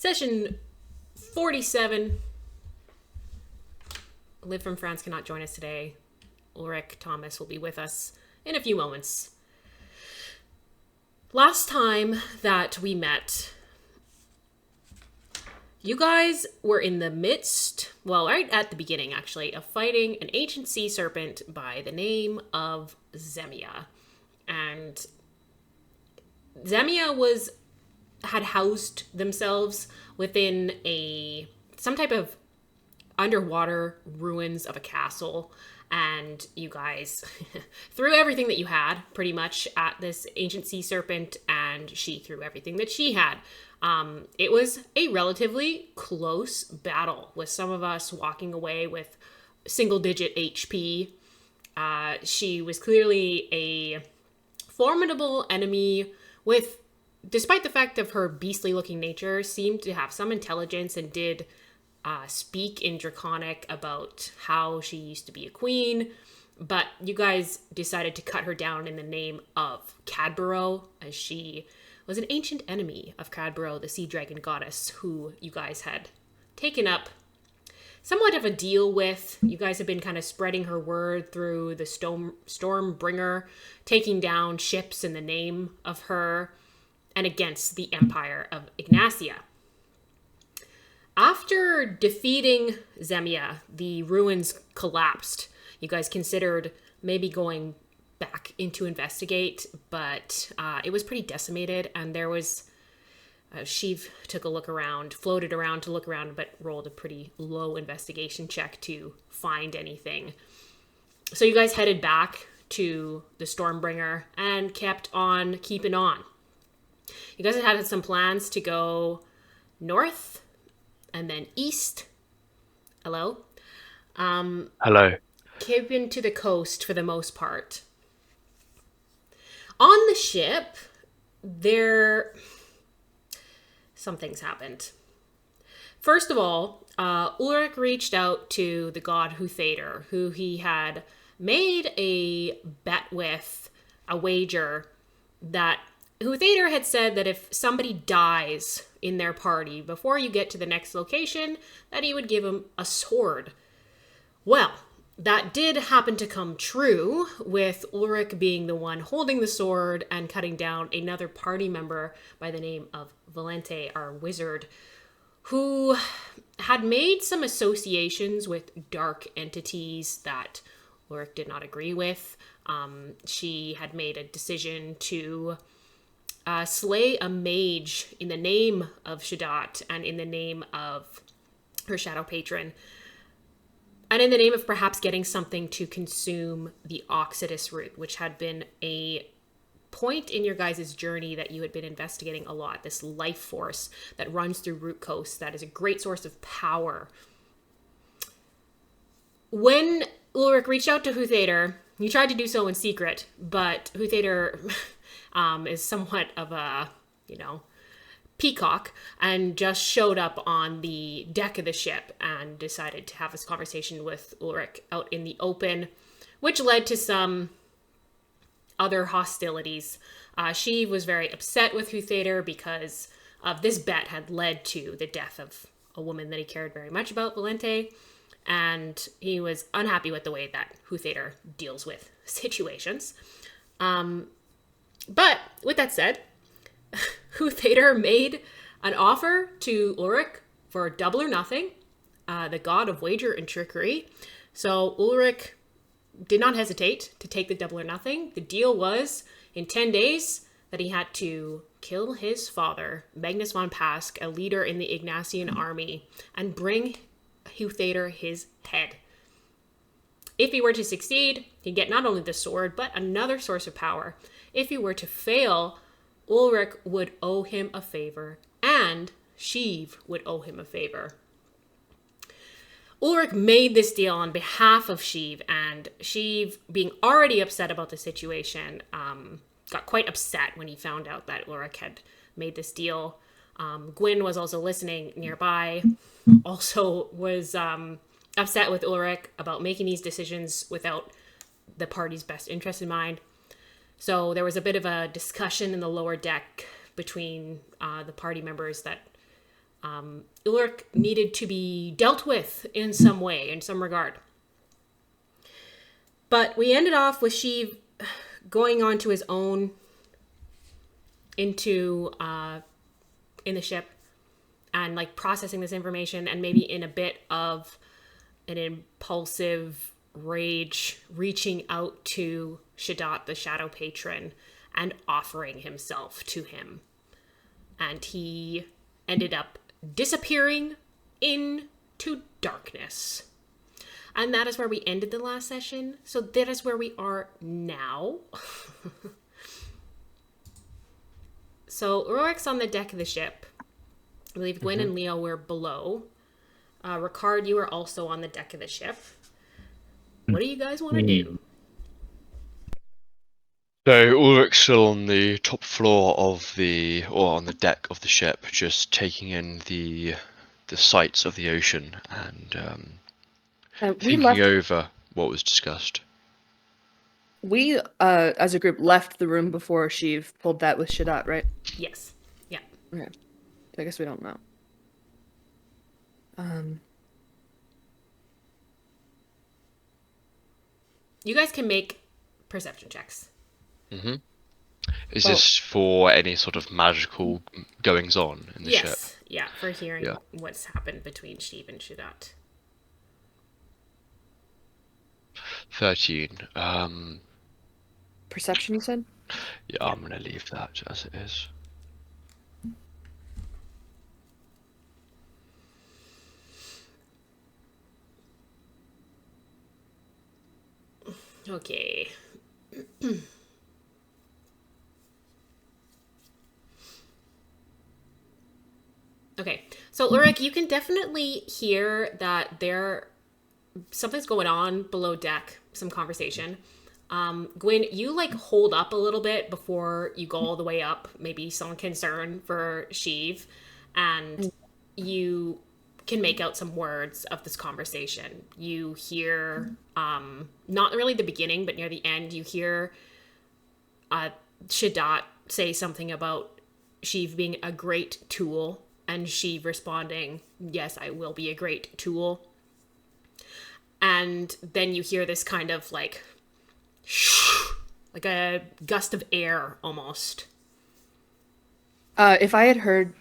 Session 47. Liv from France cannot join us today. Ulrich Thomas will be with us in a few moments. Last time that we met, you guys were in the midst, well, right at the beginning actually, of fighting an ancient sea serpent by the name of Zemia. And Zemia had housed themselves within some type of underwater ruins of a castle, and you guys threw everything that you had pretty much at this ancient sea serpent, and she threw everything that she had. It was a relatively close battle, with some of us walking away with single-digit HP. She was clearly a formidable enemy despite the fact of her beastly-looking nature, seemed to have some intelligence and did speak in Draconic about how she used to be a queen. But you guys decided to cut her down in the name of Cadboro, as she was an ancient enemy of Cadboro, the sea dragon goddess, who you guys had taken up somewhat of a deal with. You guys have been kind of spreading her word through the Stormbringer, taking down ships in the name of her and against the Empire of Ingnasia. After defeating Zemia, the ruins collapsed. You guys considered maybe going back to investigate, but it was pretty decimated, and there was... Sheev took a look around, floated around to look around, but rolled a pretty low investigation check to find anything. So you guys headed back to the Stormbringer and kept on keeping on. You guys had some plans to go north and then east. Hello? Hello. Keeping to the coast for the most part. On the ship, some things happened. First of all, Ulrich reached out to the god Huthader, who he had made a bet with, a wager, that Huthader had said that if somebody dies in their party before you get to the next location, that he would give him a sword. Well, that did happen to come true, with Ulrich being the one holding the sword and cutting down another party member by the name of Valente, our wizard, who had made some associations with dark entities that Ulrich did not agree with. She had made a decision to slay a mage in the name of Shadat and in the name of her shadow patron, and in the name of perhaps getting something to consume the Oxidus root, which had been a point in your guys' journey that you had been investigating a lot, this life force that runs through Root Coast that is a great source of power. When Ulrich reached out to Huthader, he tried to do so in secret, but Huthader is somewhat of a, peacock, and just showed up on the deck of the ship and decided to have this conversation with Ulrich out in the open, which led to some other hostilities. She was very upset with Huthader because of this bet had led to the death of a woman that he cared very much about, Valente, and he was unhappy with the way that Huthader deals with situations. But with that said, Huthader made an offer to Ulrich for double or nothing, the god of wager and trickery. So Ulrich did not hesitate to take the double or nothing. The deal was, in 10 days, that he had to kill his father, Magnus von Pask, a leader in the Ingnasian army, and bring Huthader his head. If he were to succeed, he'd get not only the sword, but another source of power. If he were to fail, Ulrich would owe him a favor, and Sheev would owe him a favor. Ulrich made this deal on behalf of Sheev, and Sheev, being already upset about the situation, got quite upset when he found out that Ulrich had made this deal. Gwyn was also listening nearby, also was upset with Ulrich about making these decisions without the party's best interest in mind. So there was a bit of a discussion in the lower deck between the party members that Ulrich needed to be dealt with in some way, in some regard. But we ended off with Sheev going on to his own into in the ship and like processing this information, and maybe in a bit of an impulsive rage reaching out to Shadat, the Shadow Patron, and offering himself to him. And he ended up disappearing into darkness. And that is where we ended the last session. So that is where we are now. So Uroric's on the deck of the ship. I believe Gwyn and Leo were below. Ricard, you were also on the deck of the ship. What do you guys want to do? So Ulrich's still on the top floor or on the deck of the ship, just taking in the sights of the ocean and thinking over what was discussed. We, as a group, left the room before Sheev pulled that with Shadat, right? Yes. Yeah. Okay. I guess we don't know. You guys can make perception checks. Is this for any sort of magical goings on in the ship? Yes. Yeah, for hearing what's happened between Sheev and Shadat. 13. Perception, you said? Yeah, I'm gonna leave that as it is. Okay. Okay. So, Ulrich, you can definitely hear that something's going on below deck, some conversation. Gwyn, you like hold up a little bit before you go all the way up, maybe some concern for Sheev, and you can make out some words of this conversation. You hear, not really the beginning, but near the end, you hear Shadat say something about Sheev being a great tool, and Sheev responding, yes, I will be a great tool. And then you hear this kind of like a gust of air almost. If I heard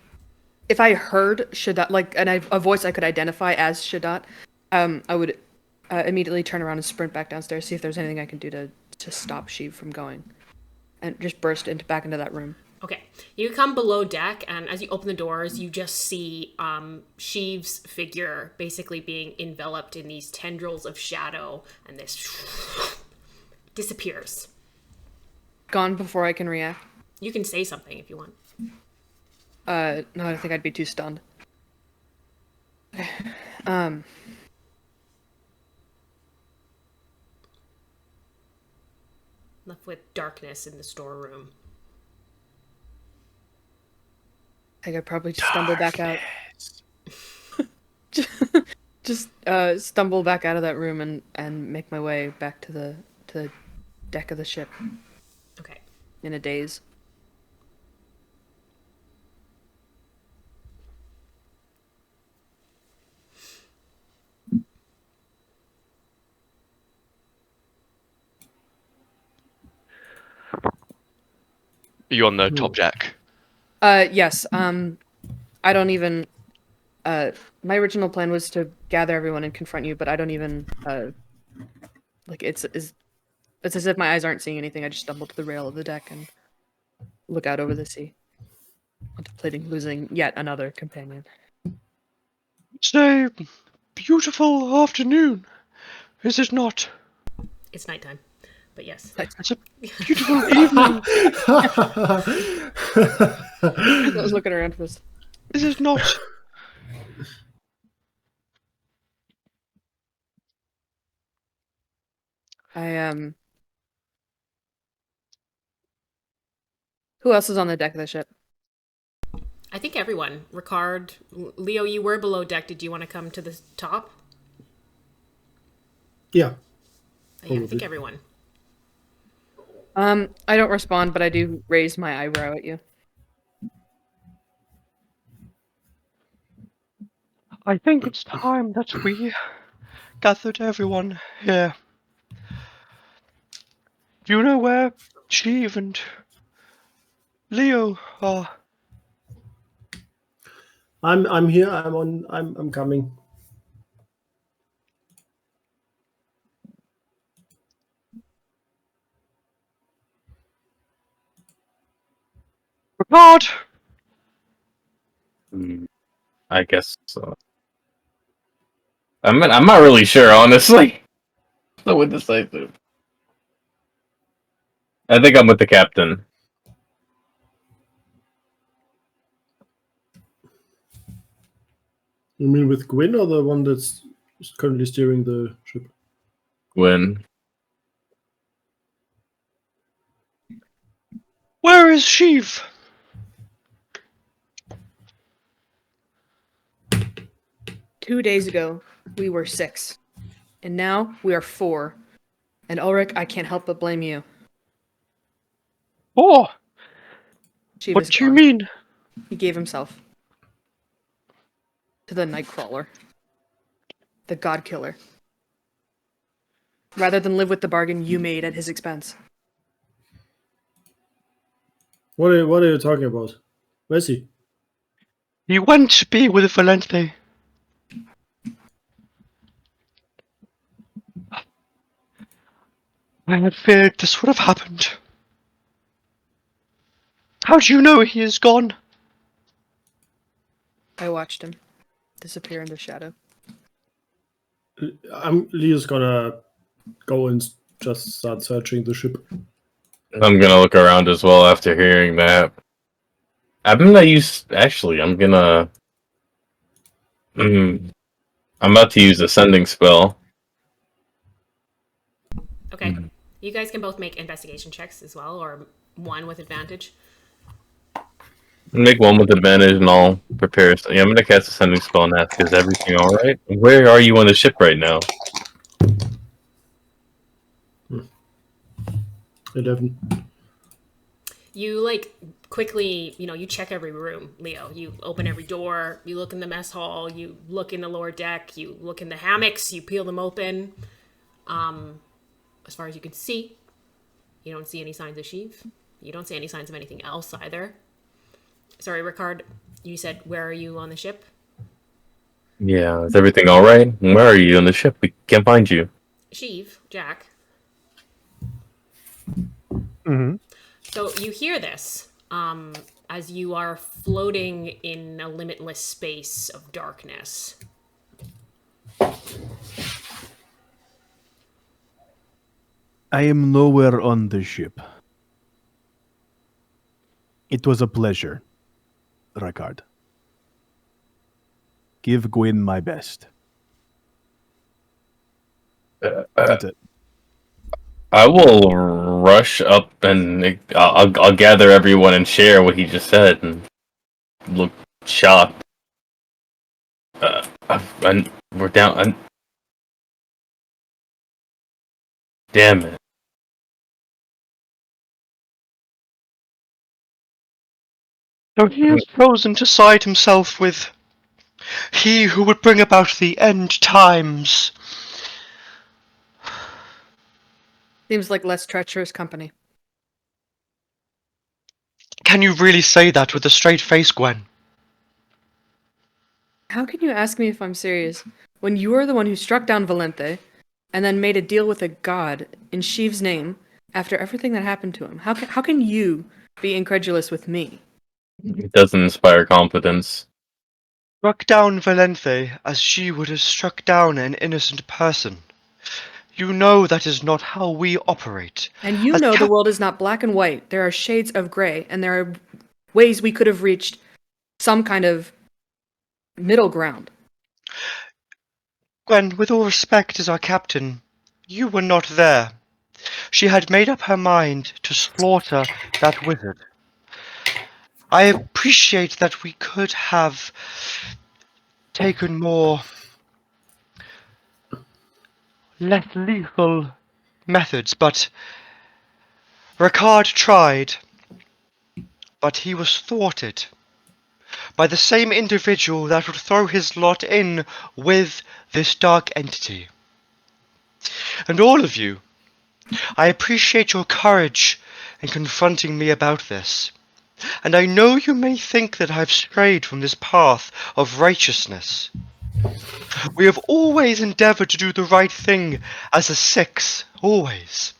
Shadat, like, and a voice I could identify as Shadat, I would immediately turn around and sprint back downstairs, see if there's anything I can do to stop Sheev from going, and just burst back into that room. Okay, you come below deck, and as you open the doors, you just see Sheev's figure basically being enveloped in these tendrils of shadow, and this disappears. Gone before I can react? You can say something if you want. No, I think I'd be too stunned. Left with darkness in the storeroom. I think I'd probably just stumble back out. just stumble back out of that room and make my way back to the deck of the ship. Okay. In a daze. Are you on the top deck? Yes. I don't even. My original plan was to gather everyone and confront you, but I don't even. Like it's as if my eyes aren't seeing anything. I just stumble to the rail of the deck and look out over the sea, contemplating losing yet another companion. It's a beautiful afternoon, is it not? It's nighttime, but yes. It's a beautiful evening. I was looking around for this. Is it not? Who else is on the deck of the ship? I think everyone. Ricard, Leo, you were below deck. Did you want to come to the top? Yeah. Yeah, I think everyone. I don't respond, but I do raise my eyebrow at you. I think it's time that we gathered everyone here. Do you know where Sheev and Leo are? I'm here. I'm coming. Ricard! I guess so. I'm not really sure, honestly. So indecisive. I think I'm with the captain. You mean with Gwyn or the one that's currently steering the ship? When Where is Sheev? 2 days ago, we were 6. And now we are 4. And Ulrich, I can't help but blame you. Oh, She what was do you gone. mean? He gave himself to the Nightcrawler, the God Killer, rather than live with the bargain you made at his expense. What are you talking about? Where's he? He went to be with Valente. I had feared this would have happened. How do you know he is gone? I watched him disappear in the shadow. Leo's gonna go and just start searching the ship. I'm gonna look around as well after hearing that. I'm gonna use. Actually, I'm gonna. I'm about to use a sending spell. Okay. You guys can both make investigation checks as well, or one with advantage. Make one with advantage, and I'll prepare. Yeah, I'm gonna cast a sending spell and ask, "Is everything all right? Where are you on the ship right now?" 11. You quickly, you check every room, Leo. You open every door, you look in the mess hall, you look in the lower deck, you look in the hammocks, you peel them open. As far as you can see, you don't see any signs of Sheev. You don't see any signs of anything else either. Sorry, Ricard, you said, where are you on the ship? Yeah, is everything all right? Where are you on the ship? We can't find you. Sheev, Jack. Mm-hmm. So you hear this as you are floating in a limitless space of darkness. I am nowhere on the ship. It was a pleasure, Ricard. Give Gwyn my best. That's it. I will rush up and I'll gather everyone and share what he just said and look shocked. And we're down. Damn it. So he is frozen to side himself with he who would bring about the end times. Seems like less treacherous company. Can you really say that with a straight face, Gwen? How can you ask me if I'm serious when you are the one who struck down Valente and then made a deal with a god in Sheev's name after everything that happened to him? How can you be incredulous with me? It doesn't inspire confidence. Struck down Valente as she would have struck down an innocent person. You know that is not how we operate. And you As know the world is not black and white. There are shades of gray, and there are ways we could have reached some kind of middle ground. Gwen, with all respect as our captain, you were not there. She had made up her mind to slaughter that wizard. I appreciate that we could have taken less lethal methods, but Ricard tried, but he was thwarted. by the same individual that would throw his lot in with this dark entity. And all of you, I appreciate your courage in confronting me about this. And I know you may think that I've strayed from this path of righteousness. We have always endeavored to do the right thing as a six, always.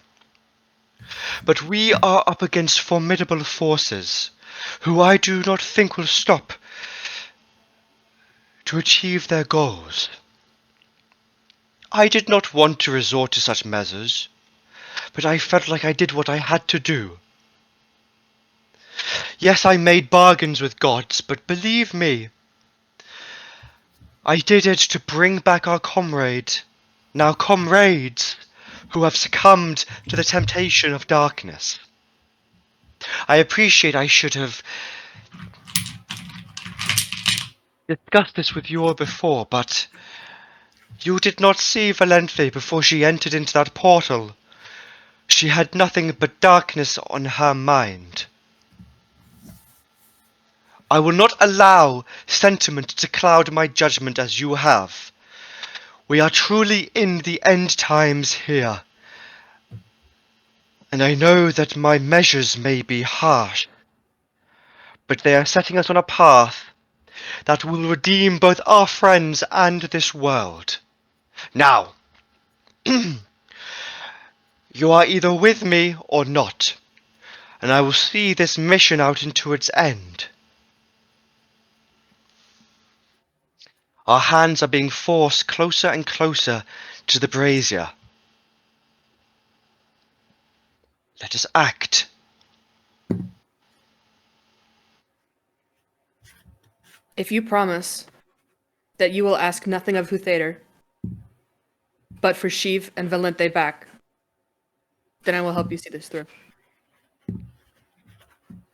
But we are up against formidable forces, who I do not think will stop to achieve their goals. I did not want to resort to such measures, but I felt like I did what I had to do. Yes, I made bargains with gods, but believe me, I did it to bring back our comrades, who have succumbed to the temptation of darkness. I appreciate I should have discussed this with you all before, but you did not see Valente before she entered into that portal. She had nothing but darkness on her mind. I will not allow sentiment to cloud my judgment as you have. We are truly in the end times here. And I know that my measures may be harsh, but they are setting us on a path that will redeem both our friends and this world. Now, you are either with me or not, and I will see this mission out into its end. Our hands are being forced closer and closer to the brazier. Let us act. If you promise that you will ask nothing of Huthader, but for Sheev and Valente back, then I will help you see this through.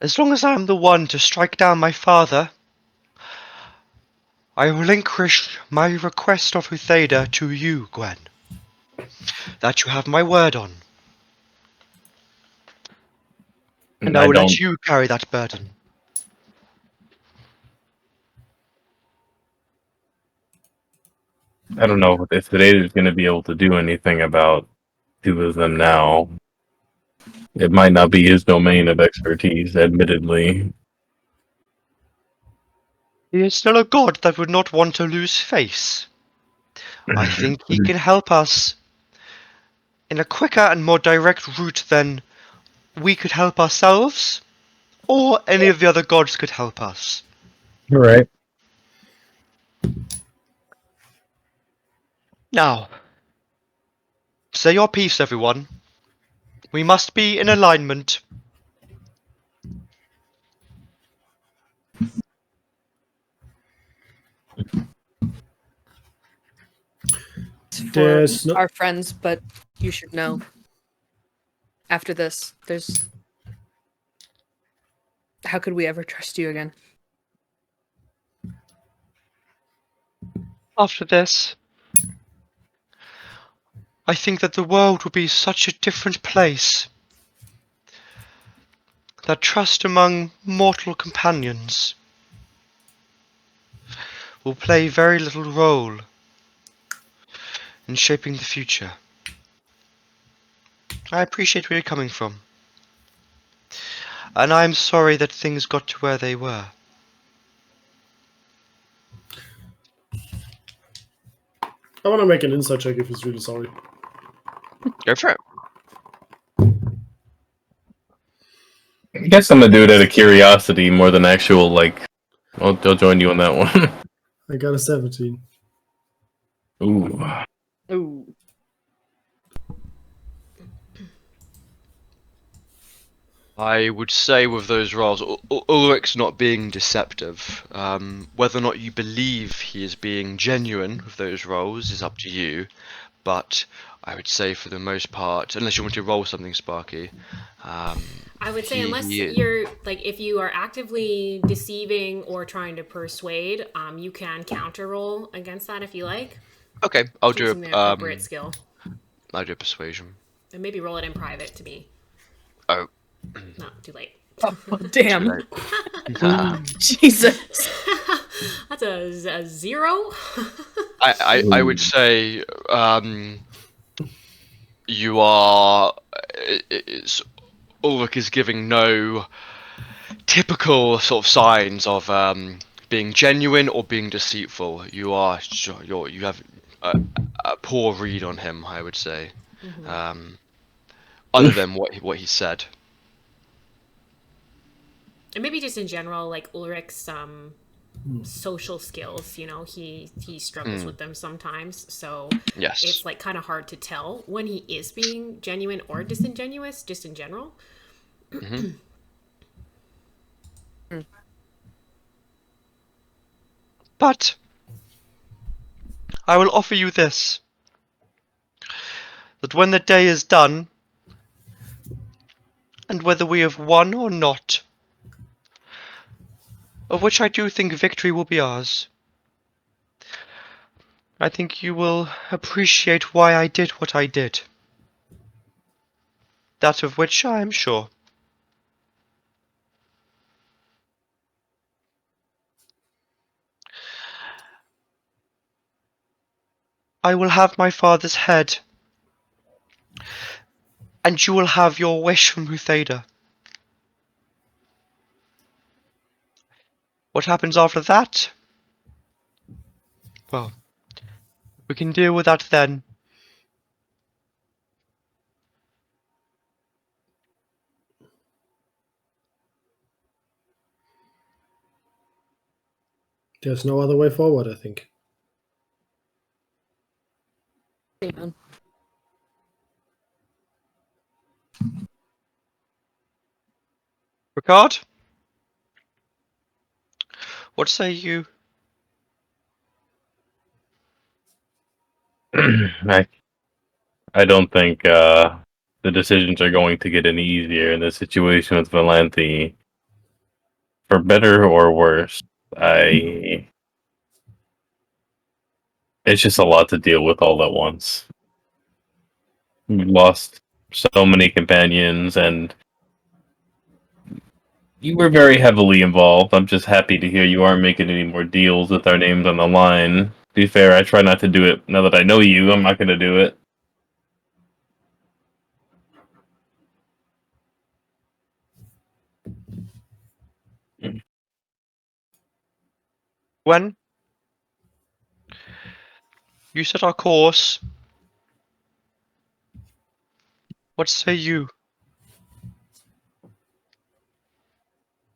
As long as I am the one to strike down my father, I relinquish my request of Huthader to you, Gwen. That you have my word on. And I will let you carry that burden. I don't know if Vader's going to be able to do anything about two of them now. It might not be his domain of expertise, admittedly. He is still a god that would not want to lose face. I think he can help us in a quicker and more direct route than we could help ourselves, or any of the other gods could help us. Right. Now, say your piece, everyone. We must be in alignment. For There's no- our friends, but you should know. After this, there's... How could we ever trust you again? After this, I think that the world will be such a different place. That trust among mortal companions will play very little role in shaping the future. I appreciate where you're coming from. And I'm sorry that things got to where they were. I want to make an insight check if he's really sorry. Go for it. I guess I'm going to do it out of curiosity more than actual, like... I'll join you on that one. I got a 17. Ooh. Ooh. I would say with those roles, Ulrich's not being deceptive. Whether or not you believe he is being genuine with those roles is up to you. But I would say for the most part, unless you want to roll something, Sparky. I would say unless you're like, if you are actively deceiving or trying to persuade, you can counter roll against that if you like. Okay, I'll do Using the appropriate skill. I'll do a persuasion. And maybe roll it in private to me. Oh. No, too late. Oh, damn. Too late. Jesus. That's a 0. I would say you are. Ulrich is giving no typical sort of signs of being genuine or being deceitful. You have a poor read on him, I would say. Other than what he said. And maybe just in general, like Ulrich's social skills, you know, he struggles with them sometimes. So Yes. it's like kind of hard to tell when he is being genuine or disingenuous, just in general. But I will offer you this. That when the day is done, and whether we have won or not, of which I do think victory will be ours, I think you will appreciate why I did what I did. That of which I am sure. I will have my father's head, and you will have your wish from Rutheda. What happens after that? Well, we can deal with that then. There's no other way forward, I think. Amen. Ricard? What say you? I don't think the decisions are going to get any easier in this situation with Valanthe. For better or worse, it's just a lot to deal with all at once. We lost so many companions, and you were very heavily involved. I'm just happy to hear you aren't making any more deals with our names on the line. To be fair, I try not to do it. Now that I know you, I'm not going to do it. When you set our course, what say you?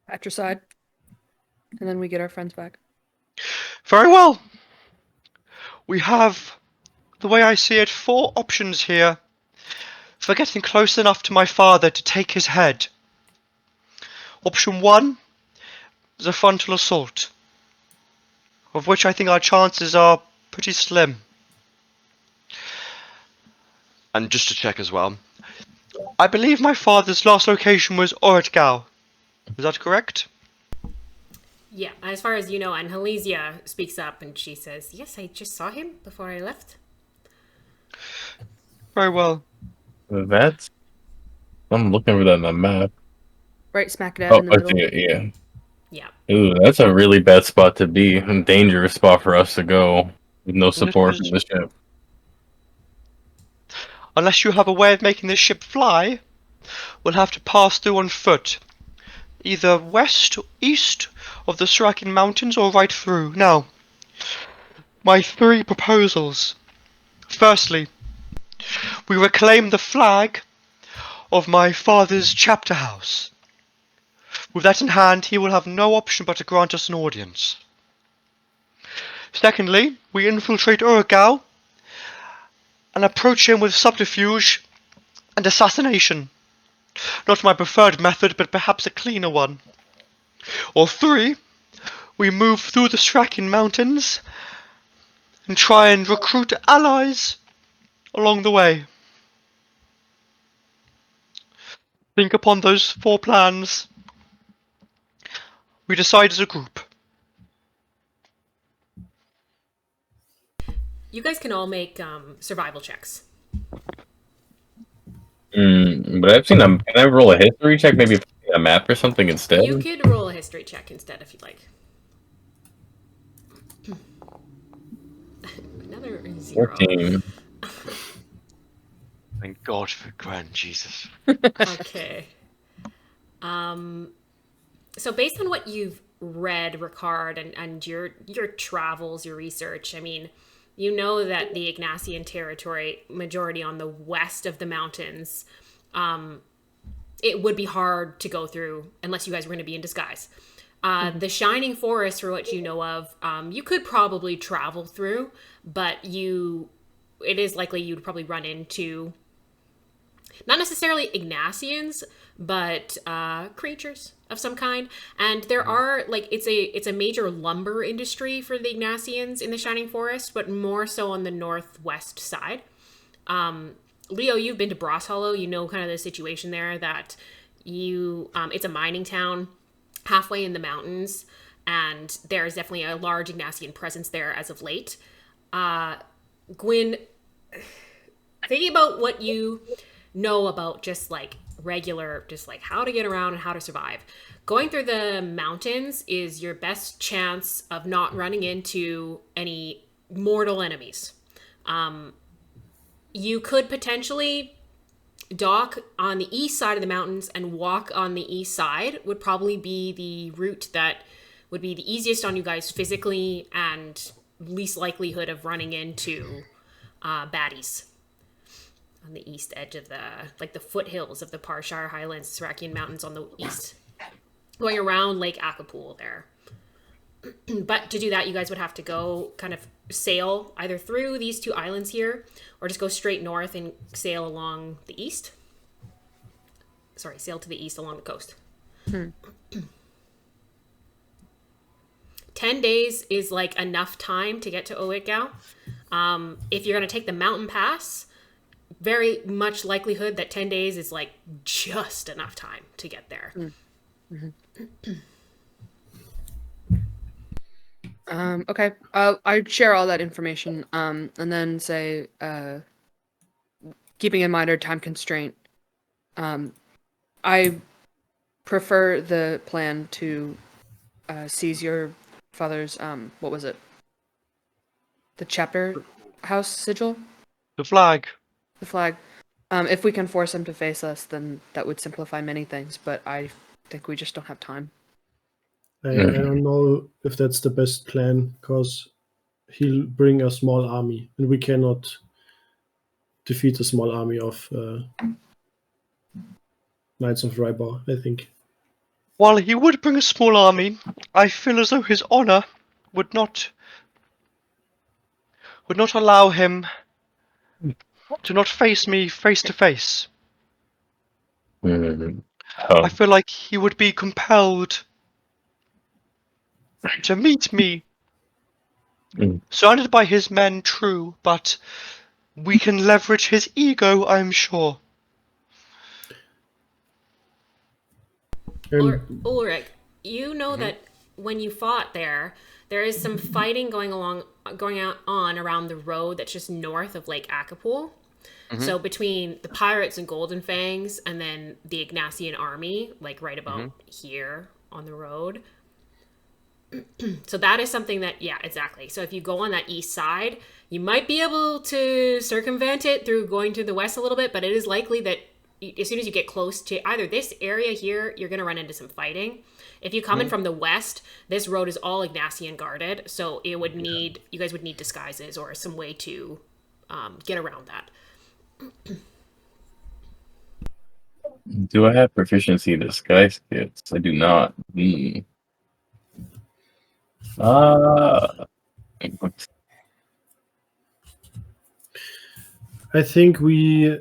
Patricide. And then we get our friends back. Very well. We have, the way I see it, 4 options here for getting close enough to my father to take his head. Option 1 is a frontal assault, of which I think our chances are pretty slim. And just to check as well, I believe my father's last location was Oretgau. Is that correct? Yeah, as far as you know, and Halesia speaks up and she says, yes, I just saw him before I left. Very well. I'm looking for that on the map. Right smack dab Oh, in the I middle. see it, yeah. Yeah. Ooh, that's a really bad spot to be. A dangerous spot for us to go. With no support from the ship. Unless you have a way of making this ship fly, we'll have to pass through on foot. Either west or east of the Surakin Mountains or right through. Now, my 3 proposals. Firstly, we reclaim the flag of my father's chapter house. With that in hand, he will have no option but to grant us an audience. Secondly, we infiltrate Uragao and approach him with subterfuge and assassination. Not my preferred method, but perhaps a cleaner one. Or 3, we move through the Surakin Mountains and try and recruit allies along the way. Think upon those 4 plans. We decide as a group. You guys can all make survival checks. But I've seen them. Can I roll a history check? Maybe a map or something instead? You could roll a history check instead if you'd like. Another 0. 14. Thank God for Grand Jesus. Okay. So based on what you've read, Ricard, and your travels, your research, I mean, you know that the Ingnasian territory, majority on the west of the mountains, it would be hard to go through unless you guys were going to be in disguise. The Shining Forest, for what you know of, you could probably travel through, but it is likely you'd probably run into not necessarily Ignasians, but creatures of some kind. And there are it's a major lumber industry for the Ignasians in the Shining Forest, but more so on the northwest side. Leo, you've been to Bros Hollow. You know kind of the situation there that it's a mining town halfway in the mountains, and there's definitely a large Ignasian presence there as of late. Gwyn, thinking about what you know about just like how to get around and how to survive. Going through the mountains is your best chance of not running into any mortal enemies. You could potentially dock on the east side of the mountains and walk on the east side would probably be the route that would be the easiest on you guys physically and least likelihood of running into baddies on the east edge of the foothills of the Parshire Highlands, Sarakian Mountains on the east, going around Lake Acapulco there. But to do that, you guys would have to go kind of sail either through these two islands here or just go straight north and sail along the east. Sorry, sail to the east along the coast. 10 days is like enough time to get to Oegao. If you're going to take the mountain pass, very much likelihood that 10 days is like just enough time to get there. Okay. I'd share all that information, and then say, keeping in mind our time constraint, I prefer the plan to seize your father's, what was it? The chapter house sigil? The flag. The flag. If we can force him to face us, then that would simplify many things, but I think we just don't have time. I don't know if that's the best plan, because he'll bring a small army, and we cannot defeat a small army of Knights of Rhybohr, I think. While he would bring a small army, I feel as though his honor would not allow him to not face me face to face. I feel like he would be compelled to meet me, surrounded by his men, true, but we can leverage his ego, I'm sure. Ulrich, you know that when you fought there is some fighting going on around the road that's just north of Lake Acapulco. So between the pirates and Golden Fangs and then the Ignasian army, like right about here on the road. So that is something that, yeah, exactly. So if you go on that east side, you might be able to circumvent it through going to the west a little bit, but it is likely that as soon as you get close to either this area here, you're going to run into some fighting. If you come in from the west, this road is all Ignasian guarded, so you guys would need disguises or some way to get around that. Do I have proficiency in disguise kits? I do not. I think we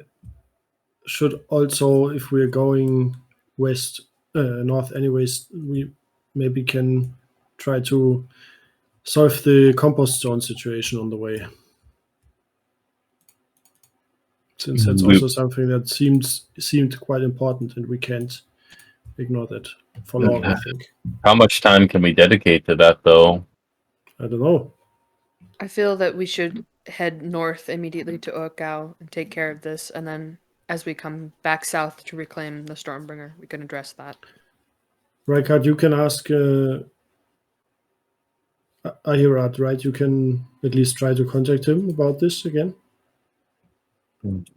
should also, if we're going north anyways, we maybe can try to solve the compost zone situation on the way. Since that's also something that seemed quite important, and we can't ignore that for long, I think. How much time can we dedicate to that, though? I don't know. I feel that we should head north immediately to Oegao and take care of this, and then as we come back south to reclaim the Stormbringer, we can address that. Rykard, you can ask Ahirat, right? You can at least try to contact him about this again.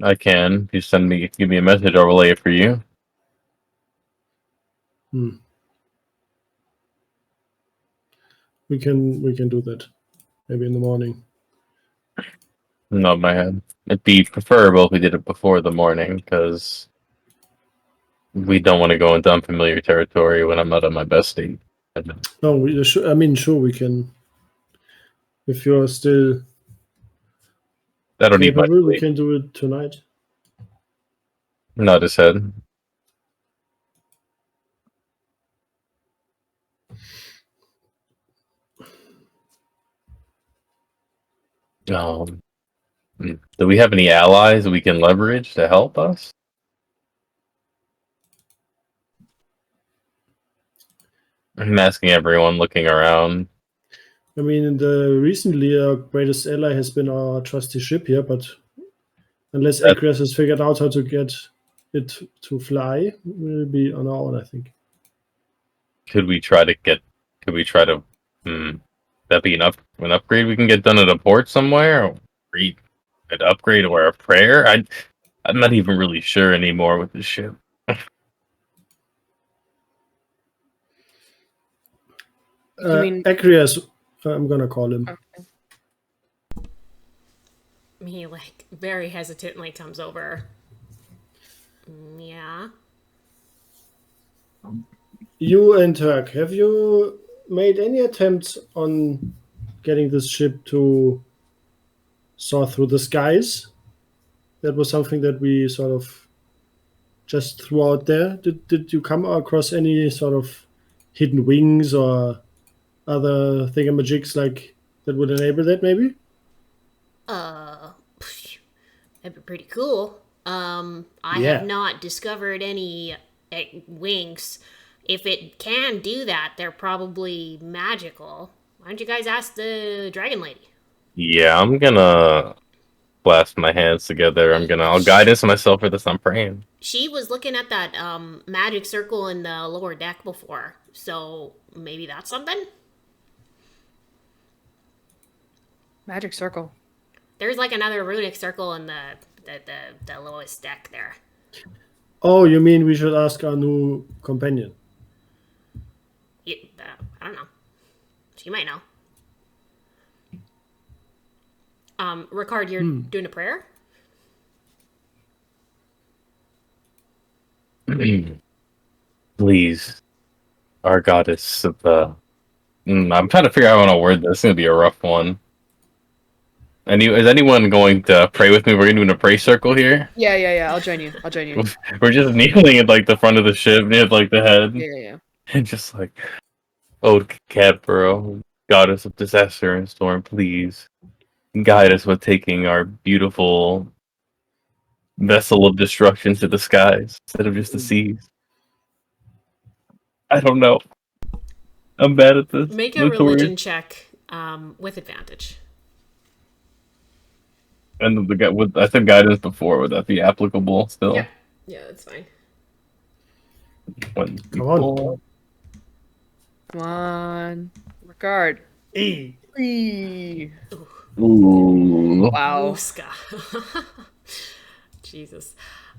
I can. You give me a message, I'll relay it for you. We can do that. Maybe in the morning. Not my head. It'd be preferable if we did it before the morning, because we don't want to go into unfamiliar territory when I'm not on my best state. No, sure we can. If you're still I don't need my capable, we sleep. can do it tonight. Nod his head. Do we have any allies we can leverage to help us? I'm asking everyone looking around. I mean, recently our greatest ally has been our trusty ship here, but unless Acreus has figured out how to get it to fly, we'll be on our own, I think. Could we try to that be an upgrade we can get done at a port somewhere? Or an upgrade or a prayer? I'm not even really sure anymore with this ship. You mean Acreus? I'm gonna call him. Okay. He very hesitantly comes over. Yeah. You and Turk, have you made any attempts on getting this ship to soar through the skies? That was something that we sort of just threw out there. Did you come across any sort of hidden wings or other thingamajigs like that would enable that, maybe? That'd be pretty cool. I have not discovered any wings. If it can do that, they're probably magical. Why don't you guys ask the dragon lady? Yeah, I'm gonna clasp my hands together. I'll guidance myself for this. I'm praying. She was looking at that magic circle in the lower deck before, so maybe that's something? magic circle? There's another runic circle in the lowest deck there. Oh, you mean we should ask our new companion? Yeah, I don't know. She might know. Ricard, you're doing a prayer? Please, our goddess of the... I'm trying to figure out how I want to word this. It's going to be a rough one. Is anyone going to pray with me? We're going to do a pray circle here. Yeah. I'll join you. We're just kneeling at the front of the ship, near the head. Yeah. And just oh, Cadboro, goddess of disaster and storm, please guide us with taking our beautiful vessel of destruction to the skies instead of just the seas. I don't know. I'm bad at this. Make a religion check with advantage. And I said guidance before. Would that be applicable still? Yeah, that's fine. Come on. Come on. Regard. Ooh. Wow. Ooska. Jesus.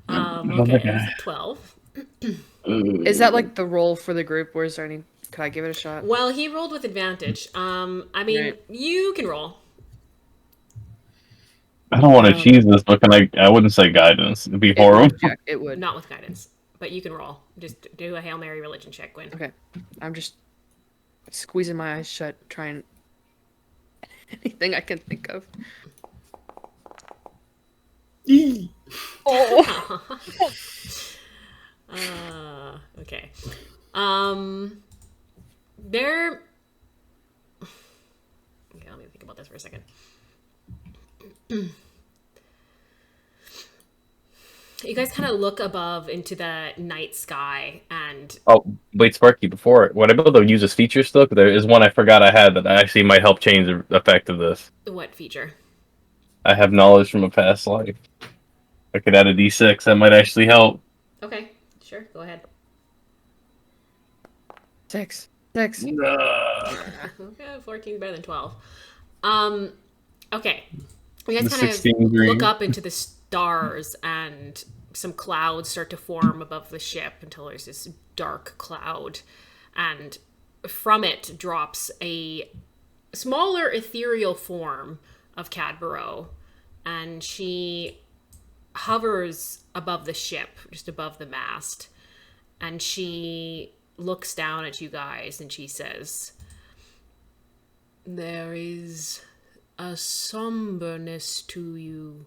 Okay, 12. Is that the roll for the group, or is there any... Could I give it a shot? Well, he rolled with advantage. Right. You can roll. I don't want to cheese this, but I wouldn't say guidance. It'd be horrible. It would. Not with guidance, but you can roll. Just do a Hail Mary religion check, Gwen. Okay. I'm just squeezing my eyes shut, trying anything I can think of. Oh. Okay. Okay, let me think about this for a second. You guys kind of look above into the night sky, and Oh, wait, Sparky, before, would I be able to use this feature still? 'Cause there is one I forgot I had that actually might help change the effect of this. what feature? I have knowledge from a past life. I could add a d6. That might actually help. Okay, sure, go ahead. 6. Okay, 14 is better than 12. Okay. You guys The kind of 16 green. look up into the stars, and some clouds start to form above the ship until there's this dark cloud. And from it drops a smaller ethereal form of Cadboro. And she hovers above the ship, just above the mast. And she looks down at you guys and she says, "There is a somberness to you.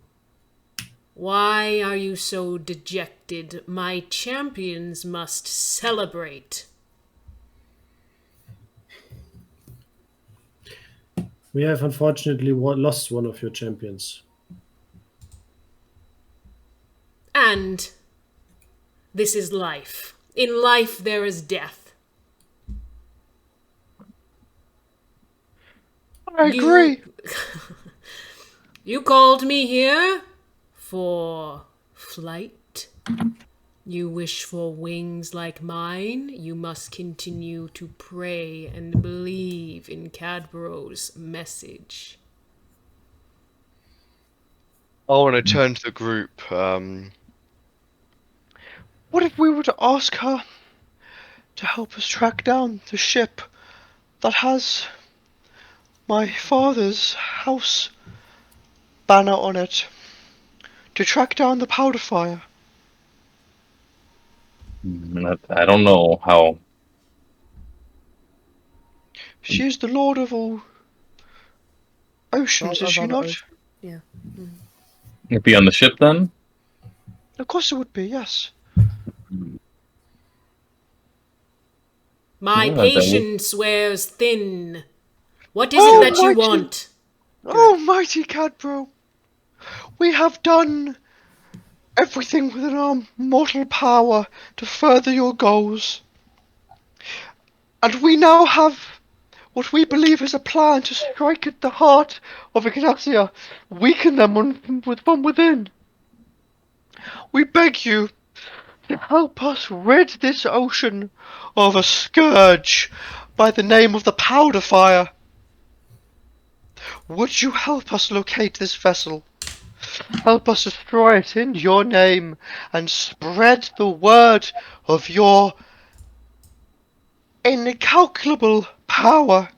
Why are you so dejected? My champions must celebrate." We have unfortunately lost one of your champions. And this is life. In life there is death. I agree. You called me here for flight. You wish for wings like mine. You must continue to pray and believe in Cadboro's message. I want to turn to the group. What if we were to ask her to help us track down the ship that has my father's house banner on it? To track down the powder fire? I don't know how. She is the lord of all oceans, Of is she all the not? ocean. Yeah. It'd be on the ship then? Of course it would be, yes. My Yeah, patience wears thin. What is Oh, it that you mighty- want? Oh, mighty Cadbro! We have done everything within our mortal power to further your goals. And we now have what we believe is a plan to strike at the heart of Ingnasia, weaken them from within. We beg you to help us rid this ocean of a scourge by the name of the Powder Fire. Would you help us locate this vessel? Help us destroy it in your name and spread the word of your incalculable power.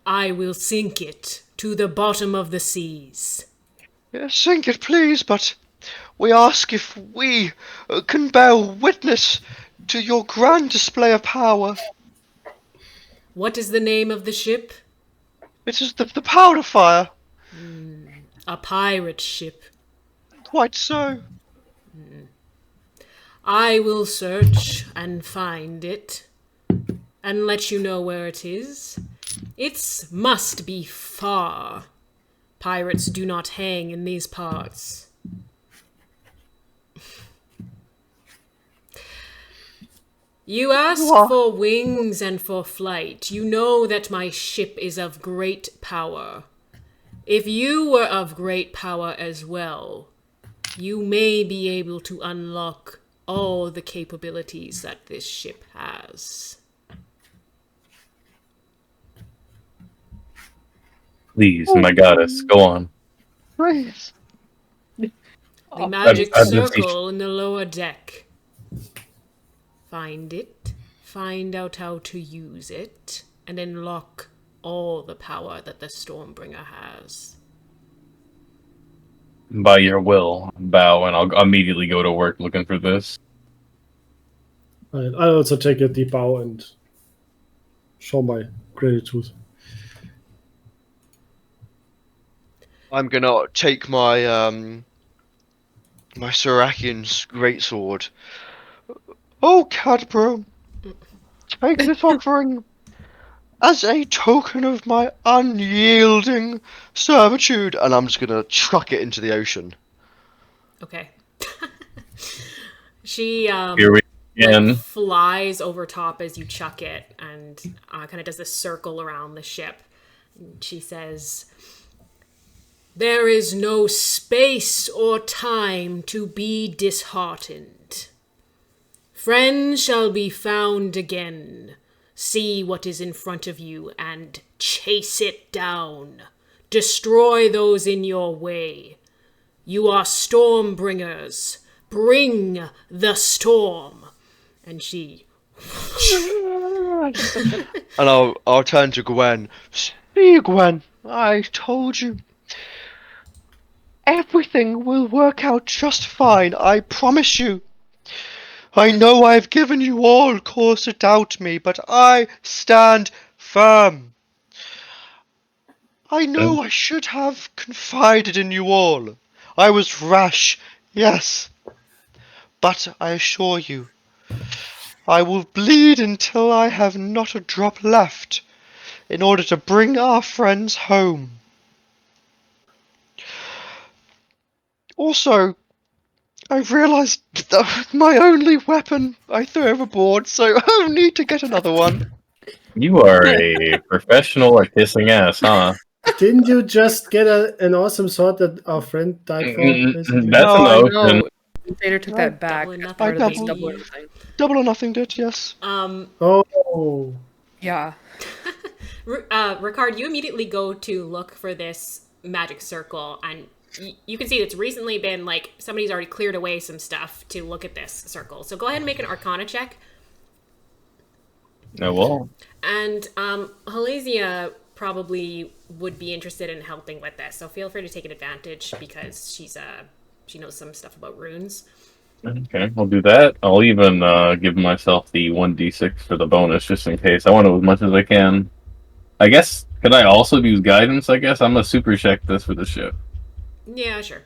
I will sink it to the bottom of the seas. Yes, sink it, please, but we ask if we can bear witness to your grand display of power. What is the name of the ship? It is the Powder Fire. A pirate ship. Quite so. I will search and find it and let you know where it is. It must be far. Pirates do not hang in these parts. You ask for wings and for flight. You know that my ship is of great power. If you were of great power as well, you may be able to unlock all the capabilities that this ship has. Please, my goddess, go on. Please. The magic I've been circle in the lower deck. Find it, find out how to use it, and unlock all the power that the Stormbringer has. By your will, bow, and I'll immediately go to work looking for this. I also take a deep bow and show my gratitude. I'm gonna take my my Sarakian's greatsword. Oh, Cadbro, take this offering as a token of my unyielding servitude, and I'm just gonna chuck it into the ocean. Okay. She Here we again. like, flies over top as you chuck it and kind of does a circle around the ship. And she says, "There is no space or time to be disheartened. Friends shall be found again. See what is in front of you and chase it down. Destroy those in your way. You are Stormbringers. Bring the storm. And she... And I'll turn to Gwen. See, Gwen, I told you. Everything will work out just fine, I promise you. I know I've given you all cause to doubt me, but I stand firm. I know I should have confided in you all. I was rash, yes. But I assure you, I will bleed until I have not a drop left in order to bring our friends home. Also, I've realised that my only weapon I threw overboard, so I'll need to get another one. You are a professional at kissing ass, huh? Didn't you just get an awesome sword that our friend died for? Basically? That's No, an I- ocean. No, Dictator took that back. Double or That's nothing. part of the doubled- double or nothing. Double or nothing did, yes. Oh, Yeah. Ricard, you immediately go to look for this magic circle, and you can see it's recently been, like, somebody's already cleared away some stuff to look at this circle. So go ahead and make an Arcana check. No, well, And Halasia probably would be interested in helping with this, so feel free to take an advantage because she knows some stuff about runes. okay, I'll do that. I'll even give myself the 1d6 for the bonus just in case. I want to as much as I can. I guess, could I also use guidance, I guess? I'm going to super check this for the ship. Yeah, sure.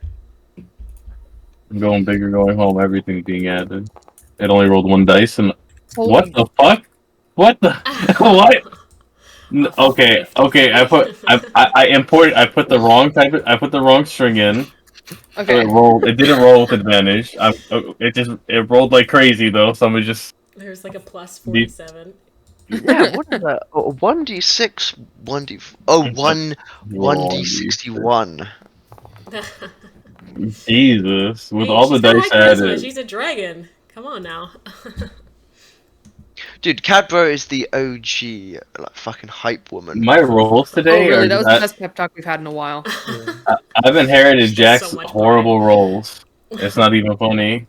I'm going big or going home, everything being added. It only rolled 1 dice and... Holy- What the fuck? What the... what? Okay, I put the wrong I put the wrong string in. So Okay. it didn't roll with advantage. It rolled like crazy though, so I'm just... There's like a plus 47. Yeah, what is that? 1d6, 1d... Oh, 1d61. Jesus. With Hey, all the she's got dice high charisma. added. She's a dragon. Come on now. Dude, Cadboro is the OG, like, fucking hype woman. My rolls Oh, today really? are That was the not- best pep talk we've had in a while. I've inherited So Jack's much horrible rolls. It's not even funny.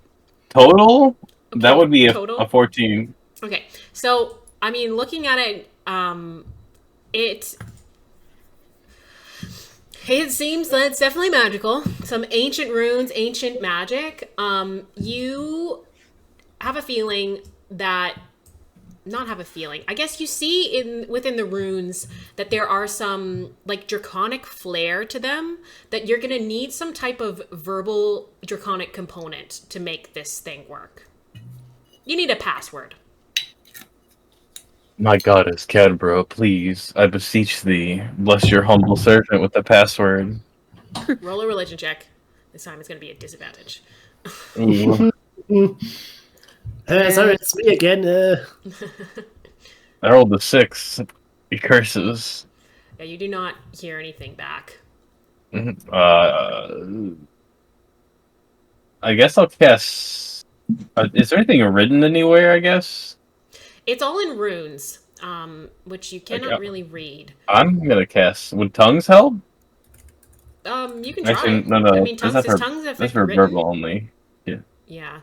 Total? That would be Total? a 14. Okay, so I mean, looking at it, it seems that it's definitely magical. Some ancient runes, ancient magic. You have a feeling that, not have a feeling. I guess you see within the runes that there are some like draconic flair to them. That you're gonna need some type of verbal draconic component to make this thing work. You need a password. My goddess, Cadbro, please, I beseech thee, bless your humble servant with the password. Roll a religion check. This time it's going to be a disadvantage. Ooh. sorry, it's me again. I rolled a 6. He curses. Yeah, you do not hear anything back. I guess I'll cast... is there anything written anywhere, I guess? It's all in runes, which you cannot Okay. really read. I'm gonna cast... Would tongues help? You can try. Actually, no. I mean, tongues that's tongues that's affect for written? verbal only. Yeah.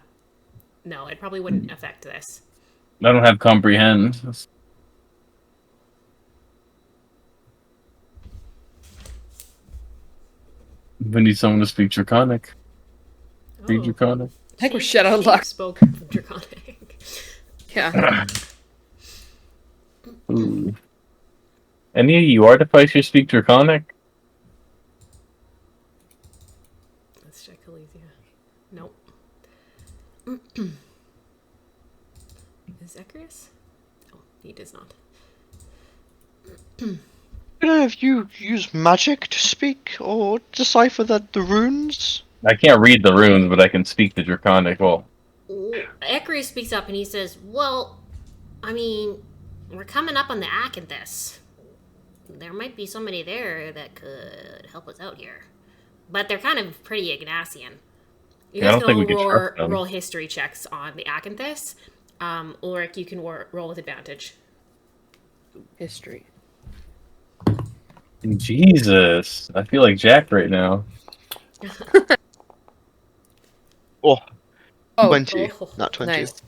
No, it probably wouldn't affect this. I don't have comprehend. We need someone to speak Draconic. Speak Oh, Draconic. I think we're she- shut out of she luck. spoke Draconic. Yeah. Ooh. Any of you artificers speak Draconic? Let's check Elysia. Nope. Is Zacharias? Oh, he does not. Could any of you use magic to speak or decipher the runes? I can't read the runes, but I can speak the Draconic. Well, Ekrius speaks up and he says, well, I mean, we're coming up on the Acanthus. There might be somebody there that could help us out here. But they're kind of pretty Ingnasian. You Yeah, I guys don't think we can can all trust them. roll history checks on the Acanthus. Ulrich, you can roll with advantage. history. Jesus, I feel like Jack right now. Oh, Oh, 20. Oh, Not 20. nice.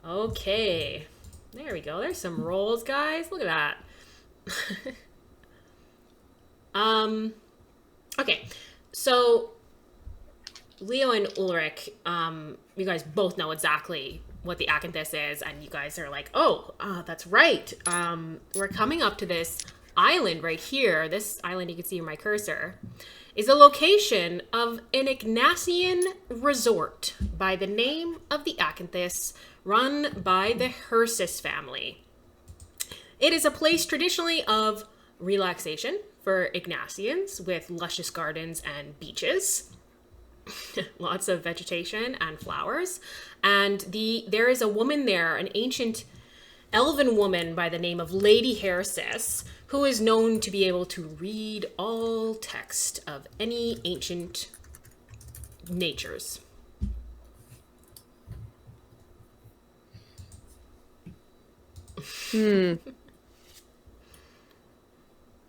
okay. There we go. There's some rolls, guys. Look at that. Okay. So Leo and Ulrich, you guys both know exactly what the Acanthus is, and you guys are like, oh, that's right. We're coming up to this island right here. This island, you can see my cursor, is a location of an Ingnasian resort by the name of the Acanthus, run by the Hersis family. It is a place traditionally of relaxation for Ignasians with luscious gardens and beaches. Lots of vegetation and flowers. And there is a woman there, an ancient elven woman by the name of Lady Hersis, who is known to be able to read all text of any ancient natures. And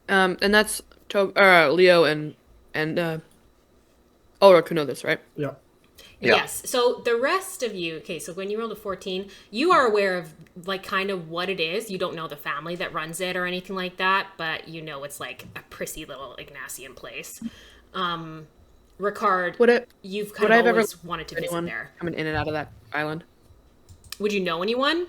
that's Leo and Ulrich who know this, right? Yeah. Yeah. Yes. So the rest of you, okay, so when you rolled a 14, you are aware of like kind of what it is. You don't know the family that runs it or anything like that, but you know it's like a prissy little Ignasian place. Ricard, you've kind of always wanted to visit there. Coming in and out of that island? Would you know anyone?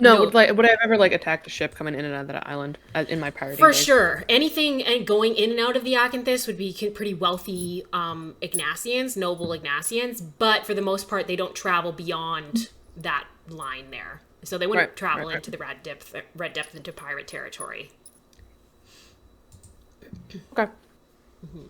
No, would I ever like attack the ship coming in and out of that island in my pirating For days? sure. Anything and going in and out of the Acanthus would be pretty wealthy Ignasians, noble Ignasians, but for the most part, they don't travel beyond that line there. So they wouldn't travel into the red depth into pirate territory. Okay. Mm-hmm.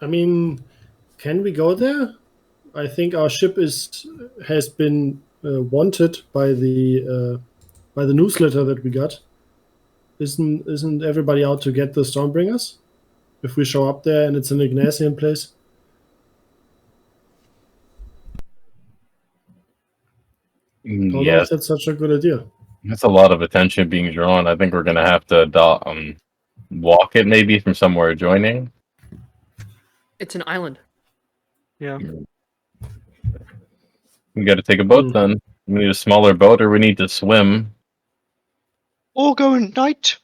I mean, can we go there? I think our ship has been wanted by the newsletter that we got. Isn't everybody out to get the Stormbringers? If we show up there and it's an Ignasian place. Don't know Yes, if that's such a good idea. that's a lot of attention being drawn. I think we're gonna have to walk it maybe from somewhere adjoining. It's an island. Yeah. We got to take a boat then. We need a smaller boat, or we need to swim. Or go at night.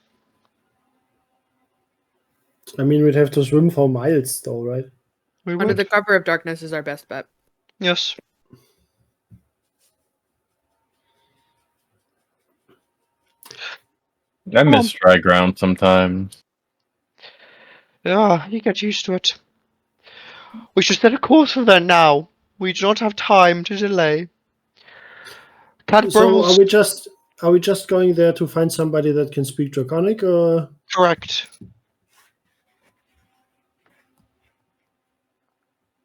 I mean, we'd have to swim for miles, though, right? We Under would. the cover of darkness is our best bet. Yes. I miss dry ground sometimes. Yeah, you get used to it. We should set a course for that now. We do not have time to delay. Cadboro So will are we just going there to find somebody that can speak Draconic, or correct.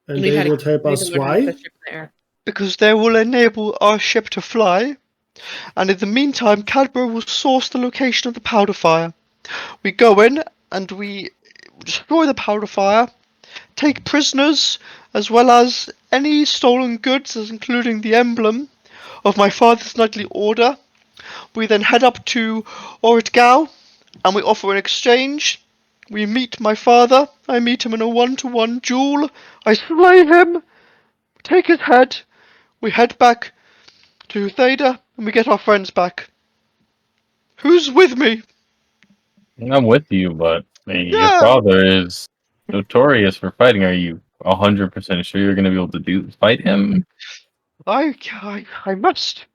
and they would help us? Why? Because they will enable our ship to fly, and in the meantime, Cadboro will source the location of the powder fire. We go in and we destroy the powder fire, take prisoners, as well as any stolen goods, including the emblem of my father's knightly order. We then head up to Oritgau, and we offer an exchange. We meet my father. I meet him in a 1-to-1 duel. I slay him, take his head. We head back to Theda, and we get our friends back. Who's with me? I'm with you, but your Yeah. father is notorious for fighting. Are you 100% sure you're going to be able to fight him? I must.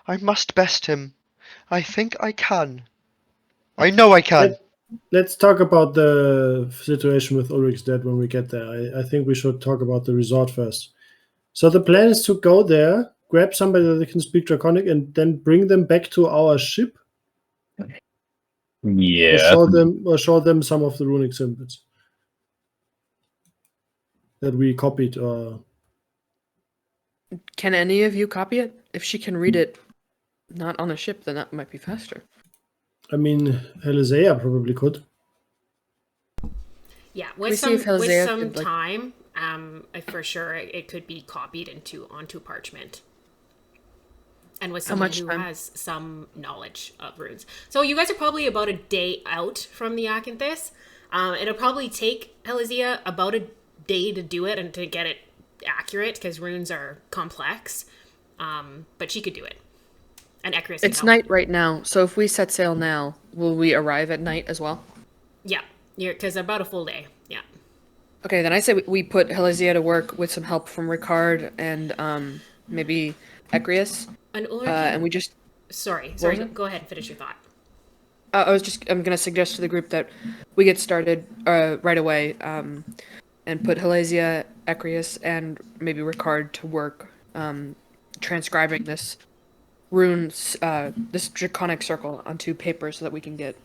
I must best him. I think I can. I know I can. Let's talk about the situation with Ulrich's dad when we get there. I think we should talk about the resort first. So the plan is to go there, grab somebody that can speak Draconic, and then bring them back to our ship. Yeah. Or show them some of the runic symbols that we copied. Can any of you copy it? If she can read it, not on a ship, then that might be faster. I mean, Elisea probably could. Yeah, we with see if some Hosea some could, like- time, for sure it could be copied onto parchment. And with someone much who time? has some knowledge of runes. So you guys are probably about a day out from the Acanthus. It'll probably take Helizia about a day to do it and to get it accurate, because runes are complex. But she could do it. And Ecrius can It's help. night right now, so if we set sail now, will we arrive at night as well? Yeah, because about a full day. Yeah. Okay, then I say we put Helizia to work with some help from Ricard and maybe Ecrius, And Ulrich, and we just. sorry, was it? go ahead and finish your thought. I'm gonna suggest to the group that we get started right away, and put Helizia, Ecrius, and maybe Ricard to work transcribing this this Draconic circle onto paper so that we can get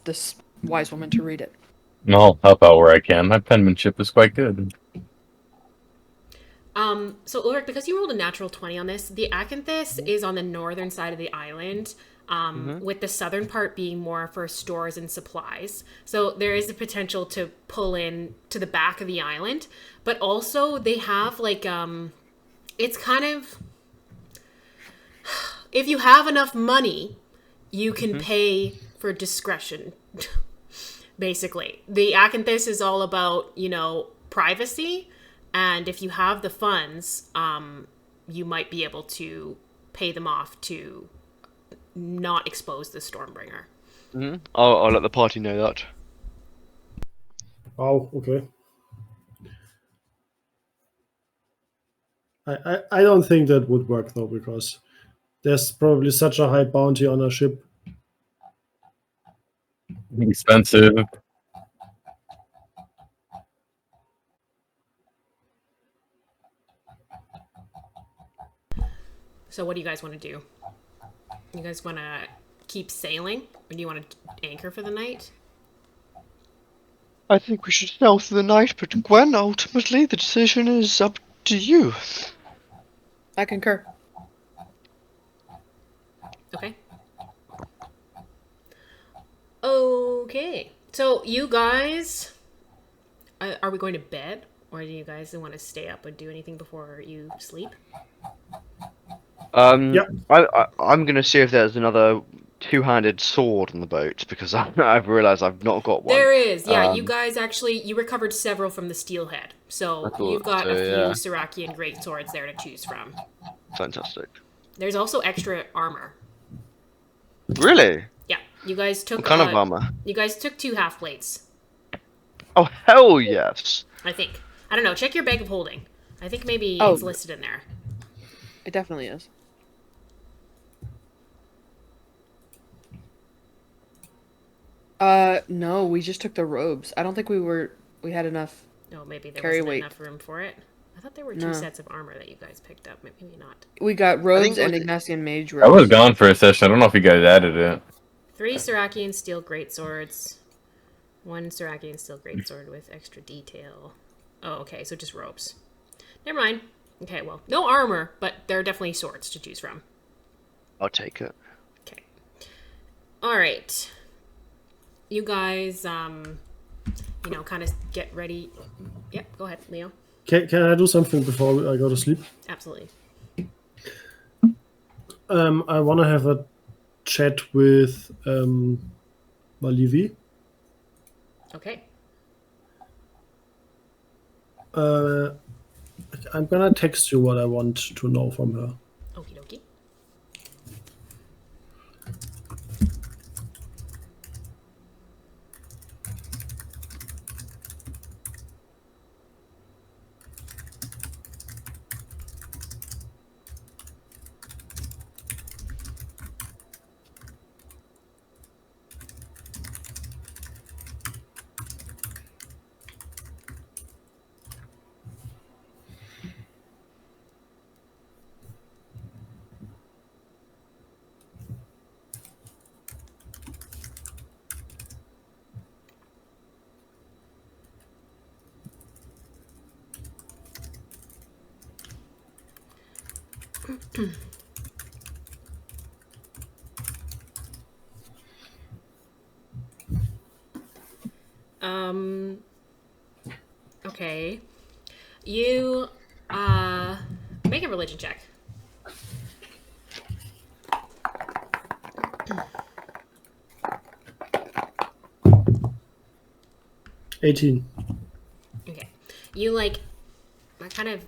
this wise woman to read it. And I'll help out where I can. My penmanship is quite good. So Ulrich, because you rolled a natural 20 on this, the Acanthus is on the northern side of the island, with the southern part being more for stores and supplies. So there is the potential to pull in to the back of the island, but also they have like, it's kind of, if you have enough money, you can pay for discretion. Basically, the Acanthus is all about, privacy. And if you have the funds, you might be able to pay them off to not expose the Stormbringer. I'll let the party know that. Oh, okay. I don't think that would work though, because there's probably such a high bounty on a ship. Expensive. So what do you guys want to do? You guys want to keep sailing? Or do you want to anchor for the night? I think we should sail through the night, but Gwen, ultimately, the decision is up to you. I concur. Okay. Okay. So you guys, are we going to bed? Or do you guys want to stay up and do anything before you sleep? Yep. I'm gonna see if there's another two-handed sword on the boat, because I've realised I've not got one. There is, yeah. You guys actually, you recovered several from the steelhead. So I thought you've got so, a few yeah. Serakian great swords there to choose from. Fantastic. There's also extra armor. Really? Yeah, you guys took What kind of armor? You guys took 2 half plates, Oh, hell yes! I think. I don't know. Check your bag of holding. I think maybe Oh. it's listed in there. It definitely is. No, we just took the robes. I don't think we had enough. No, maybe there Carry wasn't weight. enough room for it. I thought there were 2 No. sets of armor that you guys picked up. Maybe not. We got robes it and was- Ignasian mage I was robes. gone for a session. I don't know if you guys added it. 3 Serakian steel greatswords. 1 Serakian steel greatsword with extra detail. Oh, okay, so just robes. Never mind. Okay, well, no armor, but there are definitely swords to choose from. I'll take it. Okay. All right. You guys, kind of get ready. Yep, go ahead, Leo. Can I do something before I go to sleep? Absolutely. I want to have a chat with Malivi. Okay. I'm gonna text you what I want to know from her. Okie dokie. Okay. You make a religion check. $18. Okay. You like I kind of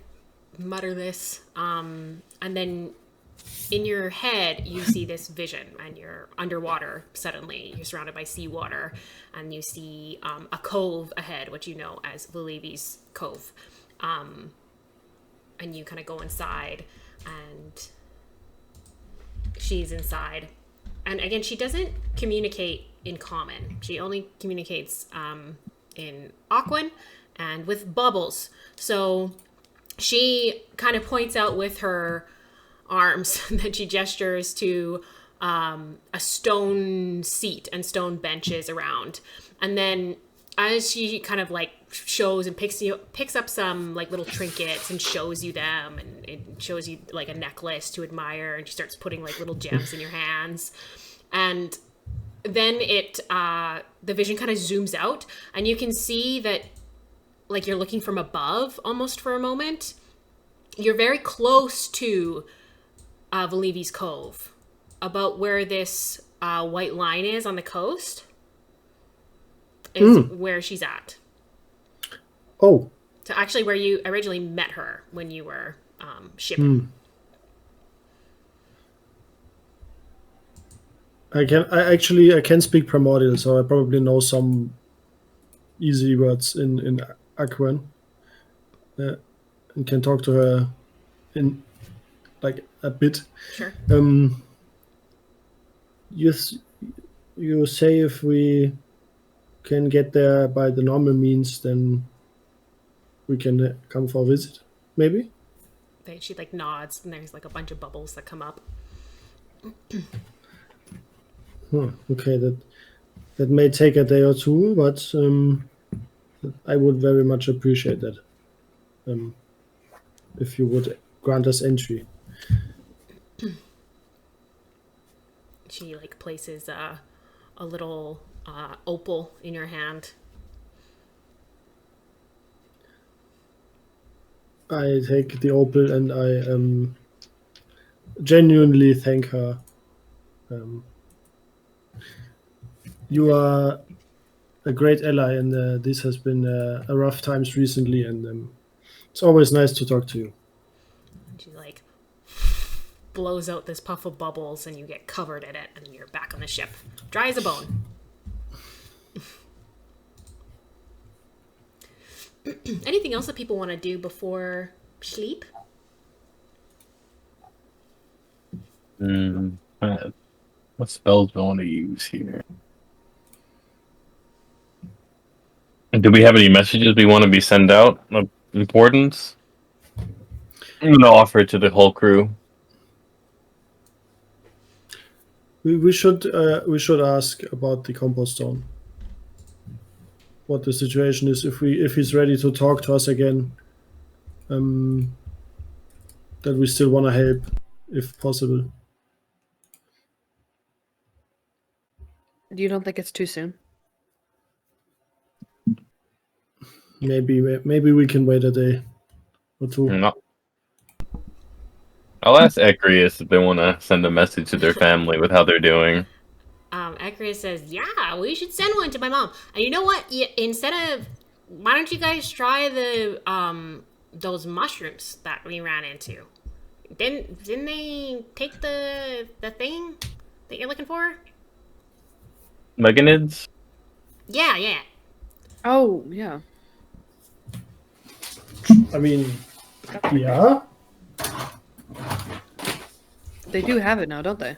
mutter this, and then in your head you see this vision, and you're underwater suddenly. You're surrounded by seawater, and you see a cove ahead, which you know as Valivi's Cove. And you kind of go inside, and she's inside. And again, she doesn't communicate in common. She only communicates in Aquan and with bubbles. So she kind of points out with her arms that she gestures to a stone seat and stone benches around. And then as she kind of like shows and picks up some like little trinkets and shows you them, and it shows you like a necklace to admire, and she starts putting like little gems in your hands. And then the vision kind of zooms out, and you can see that like you're looking from above almost for a moment. You're very close to Valivi's Cove, about where this white line is on the coast is where she's at. Oh. So actually where you originally met her when you were shipping. I can speak Primordial, so I probably know some easy words in Aquan. And can talk to her in like a bit. Sure. You say if we can get there by the normal means, then we can come for a visit, maybe? She like nods, and there's like a bunch of bubbles that come up. Okay, that may take a day or two, but I would very much appreciate that. If you would grant us entry. She like places a little opal in your hand. I take the opal and I genuinely thank her. You are a great ally, and this has been a rough times recently, and it's always nice to talk to you. And she like blows out this puff of bubbles, and you get covered in it, and you're back on the ship, dry as a bone. Anything else that people want to do before sleep? What spells do I want to use here? Do we have any messages we want to be sent out of importance? I'm going to offer it to the whole crew. We should ask about the compost stone. What the situation is, if he's ready to talk to us again. That we still want to help, if possible. You don't think it's too soon? Maybe we can wait a day or two. No. I'll ask Ecrius if they want to send a message to their family with how they're doing. Ecrius says, yeah, we should send one to my mom. And you know what? Why don't you guys try the those mushrooms that we ran into? Didn't they take the thing that you're looking for? Meganids? Yeah. Oh, yeah. I mean, yeah. They do have it now, don't they?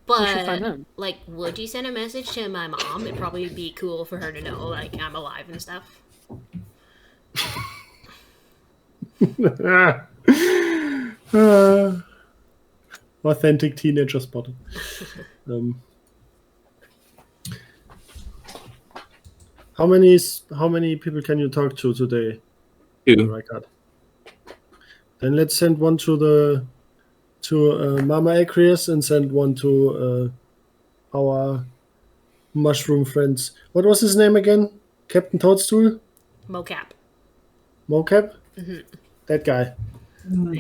We should find But, them. like, would you send a message to my mom? It'd probably be cool for her to know, like, I'm alive and stuff. Authentic teenager spotted. How many people can you talk to today? 2. Record. Then let's send one to Mama Acrius and send one to our mushroom friends. What was his name again? Captain Toadstool? Mocap. Mocap? That guy.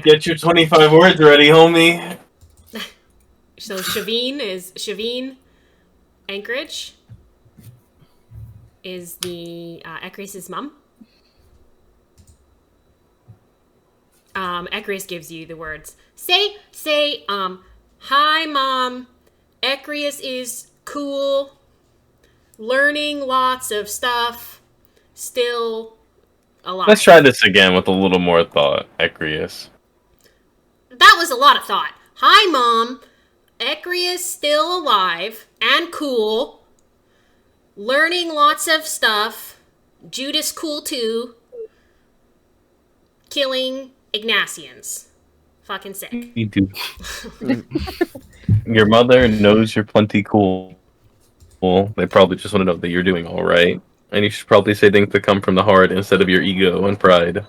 Get your 25 words ready, homie. So Shavine Anchorage is the Ecrius's mom. Ecrius gives you the words. Say, hi mom. Ecrius is cool. Learning lots of stuff. Still alive. Let's try this again with a little more thought, Ecrius. That was a lot of thought. Hi mom. Ecrius still alive and cool. Learning lots of stuff. Judas cool too. Killing Ignasians. Fucking sick. You do. Your mother knows you're plenty cool. Well, they probably just want to know that you're doing all right. And you should probably say things that come from the heart instead of your ego and pride.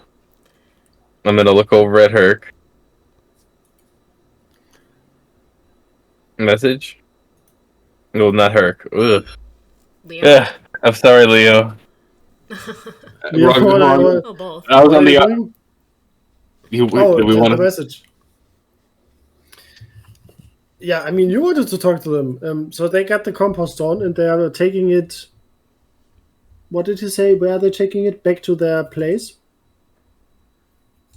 I'm gonna look over at Herc. Message? No, not Herc. Ugh. Leo. Yeah, I'm sorry, Leo. Wrong. Oh, both. I was on the. doing? Do Oh, we want the to? message. Yeah, I mean, you wanted to talk to them. So they got the compost on, and they are taking it. What did he say? Where are they taking it? Back to their place?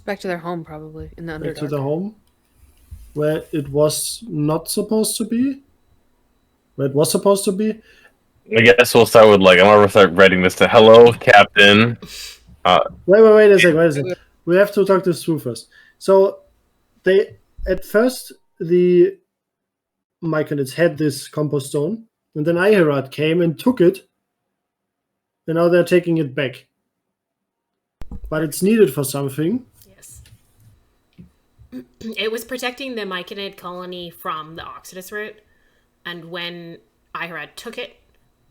Back to their home, probably in the Underdark. Back to the home? Where it was not supposed to be? Where it was supposed to be? I guess we'll start with I'm gonna start writing this to hello, Captain. Wait a second. We have to talk this through first. So they at first the Myconids had this compost stone, and then Iherat came and took it, and now they're taking it back. But it's needed for something. Yes. It was protecting the Myconid colony from the Oxidus root, and when Iherad took it,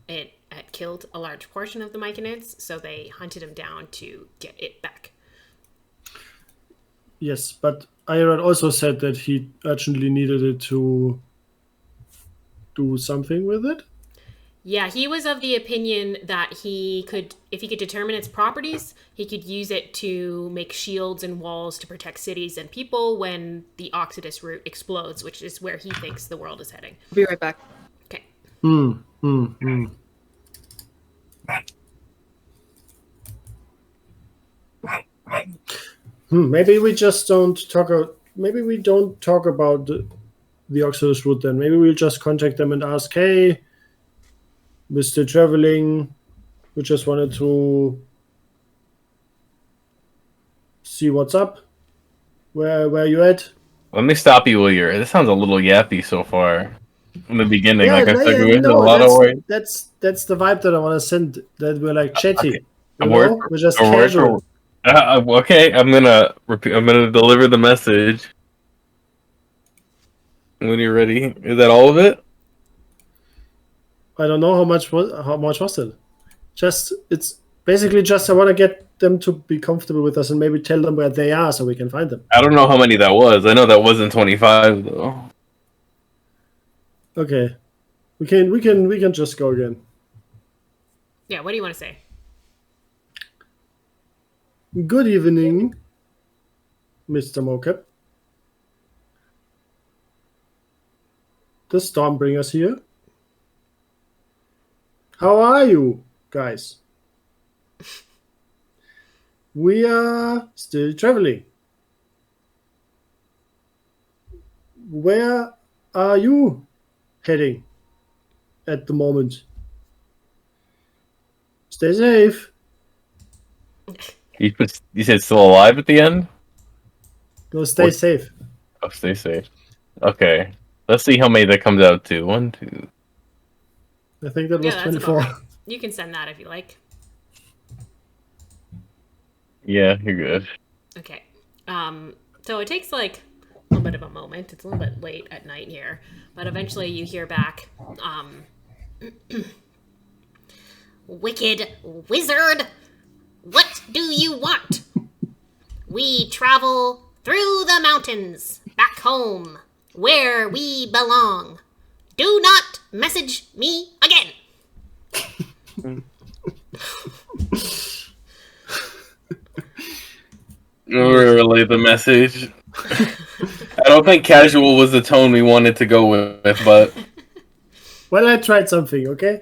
it had killed a large portion of the Myconids, so they hunted him down to get it back. Yes, but Iherad also said that he urgently needed it to do something with it. Yeah, he was of the opinion that he could, if he could determine its properties, he could use it to make shields and walls to protect cities and people when the Oxidus root explodes, which is where he thinks the world is heading. I'll be right back. Okay. Maybe we just don't talk. Maybe we don't talk about the Oxidus route then. Maybe we'll just contact them and ask, hey, we're still traveling. We just wanted to see what's up. Where are you at? Let me stop you, Willier. This sounds a little yappy so far. In the beginning, Yeah, I no, took yeah, with a no, lot of words. that's the vibe that I want to send. That we're like chatty. Okay. You know? We're just casual. Okay, I'm gonna repeat. I'm gonna deliver the message when you're ready. Is that all of it? I don't know how much was it. Just it's basically just I want to get them to be comfortable with us and maybe tell them where they are so we can find them. I don't know how many that was. I know that wasn't 25 though. Okay, we can just go again. Yeah, what do you want to say? Good evening, Mr. Mocap. The Stormbringers here. How are you, guys? We are still traveling. Where are you heading at the moment? Stay safe. You said still alive at the end? No, stay safe. Oh, stay safe. Okay. Let's see how many that comes out to. 1, 2. I think that was that's 24. about right. You can send that if you like. Yeah, you're good. Okay. So it takes like a little bit of a moment. It's a little bit late at night here, but eventually you hear back. Wicked wizard, what do you want? We travel through the mountains back home where we belong. Do not message me again. Relay the message. I don't think casual was the tone we wanted to go with, but Well, I tried something, okay?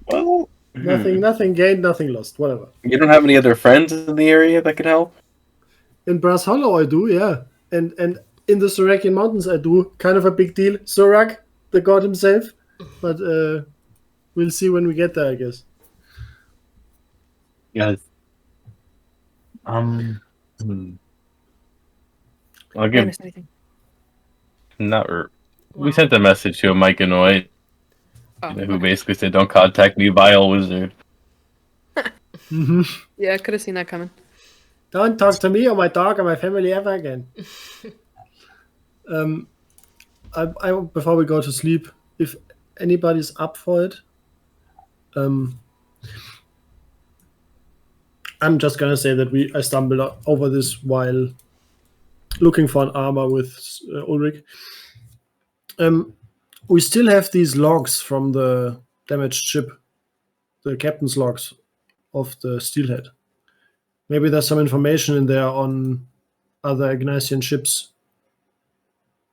well, Nothing gained, nothing lost, whatever. You don't have any other friends in the area that could help? In Brass Hollow, I do, yeah. And in the Surakian Mountains, I do. Kind of a big deal. Surak, the god himself. But we'll see when we get there, I guess. Yes. Did I'll I give miss anything? We sent a message to a Mike Annoy Oh, who okay. basically said, "Don't contact me, vile wizard." Yeah, I could have seen that coming. Don't talk to me or my dog or my family ever again. I before we go to sleep, if anybody's up for it, I'm just gonna say that I stumbled over this while looking for an armor with Ulrich. We still have these logs from the damaged ship, the captain's logs of the Steelhead. Maybe there's some information in there on other Ignasian ships.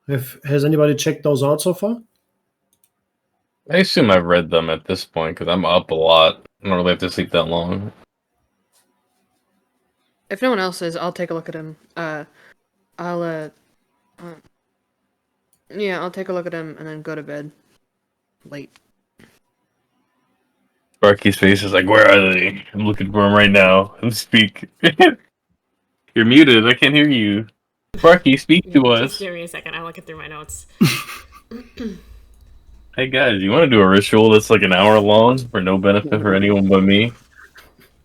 Has anybody checked those out so far? I assume I've read them at this point because I'm up a lot. I don't really have to sleep that long. If no one else is, I'll take a look at him. Yeah, I'll take a look at him and then go to bed. Late. Sparky's face is like, "Where are they? I'm looking for them right now." And speak. You're muted. I can't hear you. Sparky, speak to Just us. give me a second. I'm looking through my notes. Hey guys, you want to do a ritual that's like an hour long for no benefit for anyone but me?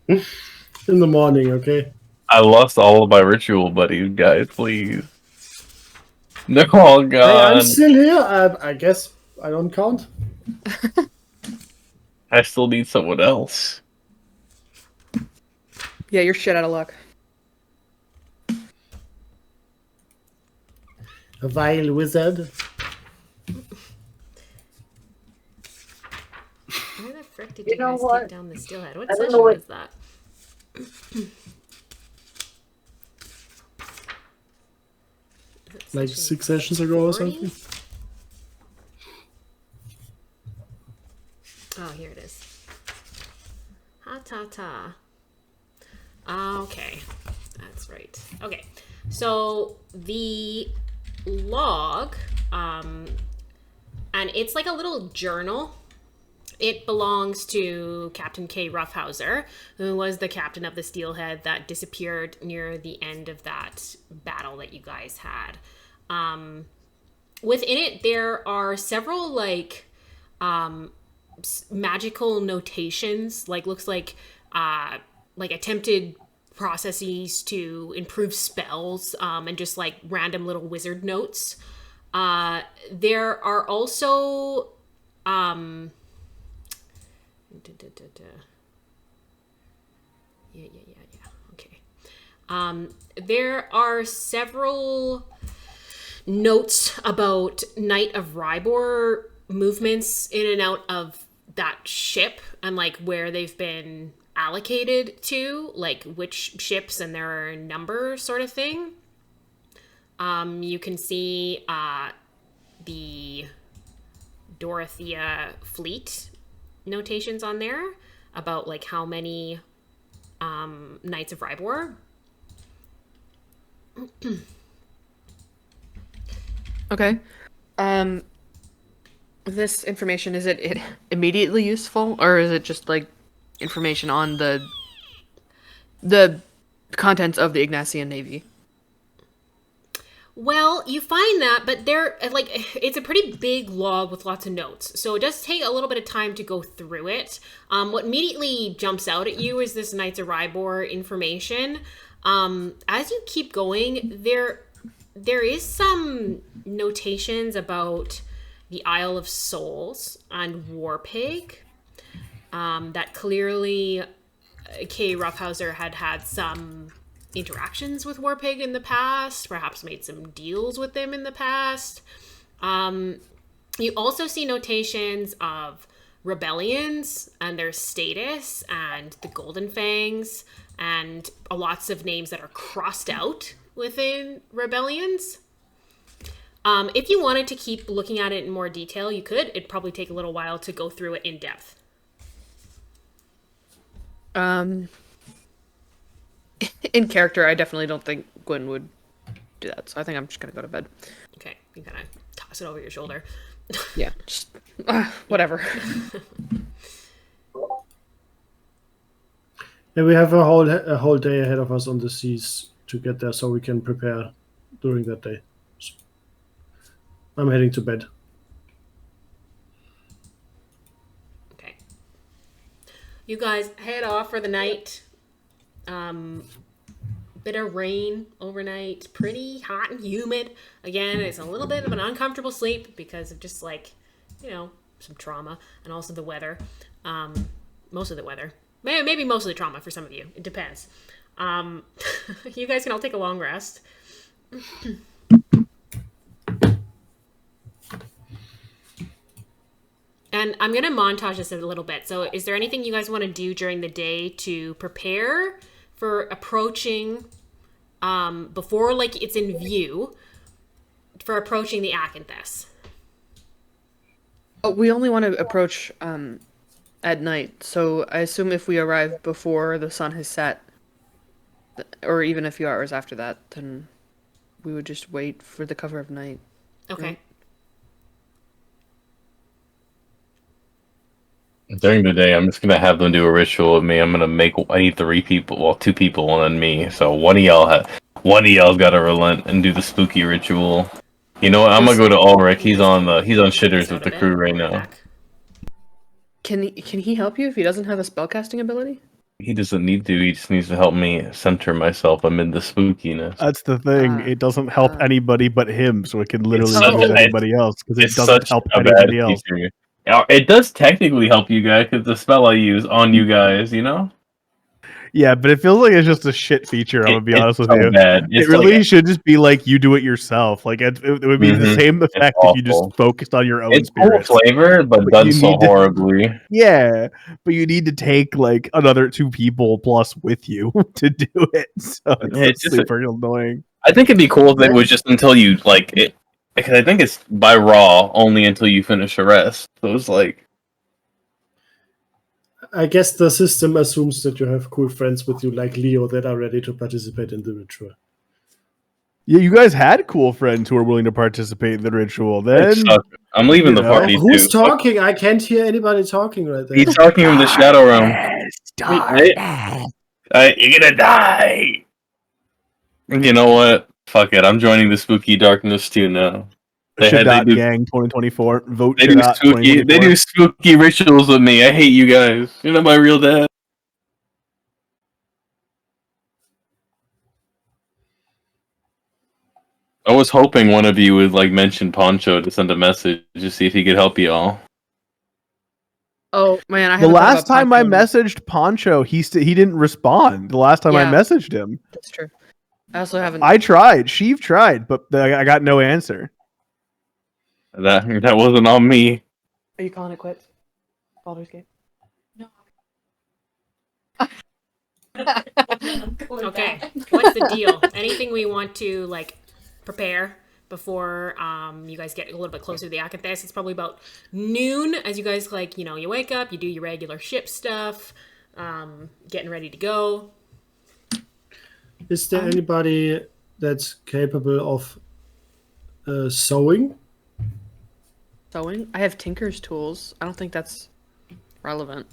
In the morning, okay? I lost all of my ritual buddies, guys. Please. No, oh Hey, god. I'm still here. I guess I don't count. I still need someone else. Yeah, you're shit out of luck. A vile wizard. Where the frick did You you know guys what? take down the steelhead? What I don't session know what- was that? Like 6 sessions ago or something? Oh, here it is. Ha ta ta. Okay, that's right. Okay, so the log, and it's like a little journal. It belongs to Captain K. Roughhouser, who was the captain of the Steelhead that disappeared near the end of that battle that you guys had. Within it, there are several like magical notations, like looks like attempted processes to improve spells, and just like random little wizard notes. There are also yeah. Okay. There are several notes about Knight of Rhybohr movements in and out of that ship and like where they've been allocated to, like which ships and their number sort of thing. You can see the Dorothea fleet notations on there about like how many Knights of Rhybohr. Okay. This information, is it immediately useful, or is it just like information on the contents of the Ignasian Navy? Well, you find that, but they're like, it's a pretty big log with lots of notes. So it does take a little bit of time to go through it. What immediately jumps out at you is this Knights of Rhybohr information. As you keep going, there is some notations about the Isle of Souls and Warpig, that clearly K. Roughhouser had some interactions with Warpig in the past, perhaps made some deals with them in the past. You also see notations of rebellions and their status and the Golden Fangs and lots of names that are crossed out within rebellions. If you wanted to keep looking at it in more detail, you could. It'd probably take a little while to go through it in depth. In character, I definitely don't think Gwen would do that. So I think I'm just gonna go to bed. Okay, you kind of toss it over your shoulder. Yeah, just whatever. And we have a whole day ahead of us on the seas to get there, so we can prepare during that day. So I'm heading to bed. Okay. You guys head off for the night. Bit of rain overnight. Pretty hot and humid. Again, it's a little bit of an uncomfortable sleep because of just like, some trauma and also the weather. Most of the weather. Maybe most of the trauma for some of you. It depends. You guys can all take a long rest. And I'm going to montage this a little bit. So is there anything you guys want to do during the day to prepare for approaching, before like it's in view, for approaching the Acanthus? Oh, we only want to approach at night, so I assume if we arrive before the sun has set, or even a few hours after that, then we would just wait for the cover of night. Okay. Right? During the day, I'm just gonna have them do a ritual with me. I need 3 people, well, 2 people, and then me. So one of y'all's got to relent and do the spooky ritual. You know what? I'm gonna go to Ulrich. He's on shitters with the crew right now. Can he help you if he doesn't have a spellcasting ability? He doesn't need to. He just needs to help me center myself amid the spookiness. That's the thing. It doesn't help anybody but him, so it can literally such use a- anybody else because it It's doesn't such help a bad anybody else. feature. It does technically help you guys because the spell I use on you guys, Yeah, but it feels like it's just a shit feature. I'm gonna be honest with so you. bad. It really should just be like you do it yourself. Like it would be the same effect if you just awful. focused on your own It's cool spirits. flavor, but But done you so need to- horribly. Yeah, but you need to take like another 2 people plus with you to do it. So it's just super annoying. I think it'd be cool if it was just until you like it, because I think it's by raw only until you finish the rest. So it's like. I guess the system assumes that you have cool friends with you like Leo that are ready to participate in the ritual. Yeah, you guys had cool friends who were willing to participate in the ritual. Then I'm leaving the know, party Who's too. talking? I can't hear anybody talking right there. He's talking from the shadow realm. You're gonna die. You know what? Fuck it. I'm joining the spooky darkness too now. They Shadot Gang 2024. Vote They do Shadot spooky. 2024. They do spooky rituals with me. I hate you guys. You're not my real dad. I was hoping one of you would like mention Poncho to send a message to see if he could help you all. Oh man, I The haven't thought last about time I Poncho. messaged Poncho, he didn't respond. The last time I Yeah. messaged him, That's true. I also haven't. I tried. Sheev tried, but I got no answer. That wasn't on me. Are you calling it quits? Baldur's Gate. Okay. What's the deal? Anything we want to like prepare before you guys get a little bit closer to the Acanthus? It's probably about noon as you guys you wake up, you do your regular ship stuff, getting ready to go. Is there anybody that's capable of sewing? Sewing? I have Tinker's tools. I don't think that's relevant.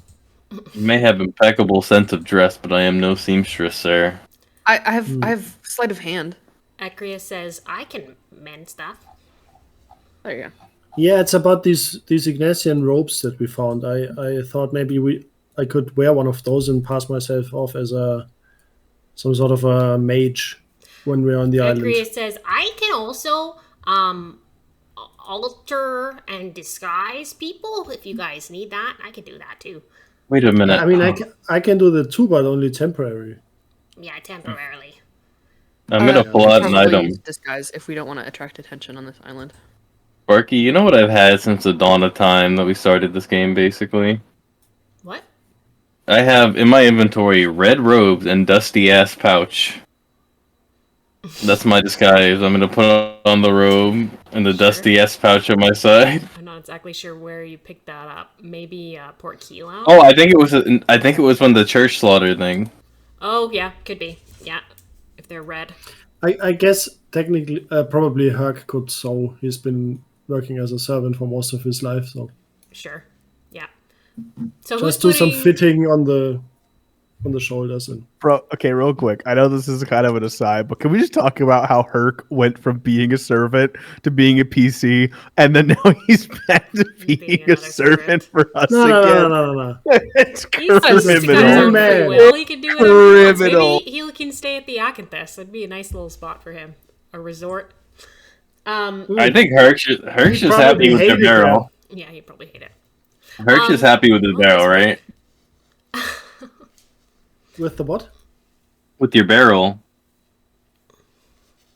You may have impeccable sense of dress, but I am no seamstress, sir. I have sleight of hand. Acria says, I can mend stuff. There you go. Yeah, it's about these Ignasian robes that we found. I thought maybe I could wear one of those and pass myself off as some sort of a mage when we're on the island. Acria says, I can also alter and disguise people if you guys need that. I can do that too. Wait a minute. I mean, I can do that too, but only temporary. Yeah, temporarily. I'm gonna pull out an Probably item. disguise if we don't want to attract attention on this island. Sparky, you know what I've had since the dawn of time that we started this game, basically? What? I have in my inventory red robes and dusty ass pouch. That's my disguise. I'm gonna put on the robe and the Sure. dusty ass pouch on my side. I'm not exactly sure where you picked that up. Maybe Port Keylound? Oh, I think it was from the church slaughter thing. Oh, yeah, could be. Yeah, if they're red. I guess technically, probably Herc could sew. He's been working as a servant for most of his life, so Sure. Yeah. So just who's do some putting... fitting on the shoulders and Bro, okay, real quick. I know this is kind of an aside, but can we just talk about how Herc went from being a servant to being a PC, and then now he's back to being a another servant for us no, again? no. It's He's got his criminal. own Man. free will. He can do whatever he wants. Criminal. Maybe he can stay at the Acanthus. That'd be a nice little spot for him. A resort. I think Herc's just probably happy with the hated barrel. Yeah, he'd probably hate it. Herc's just happy with his what barrel, was right? with the what? With your barrel.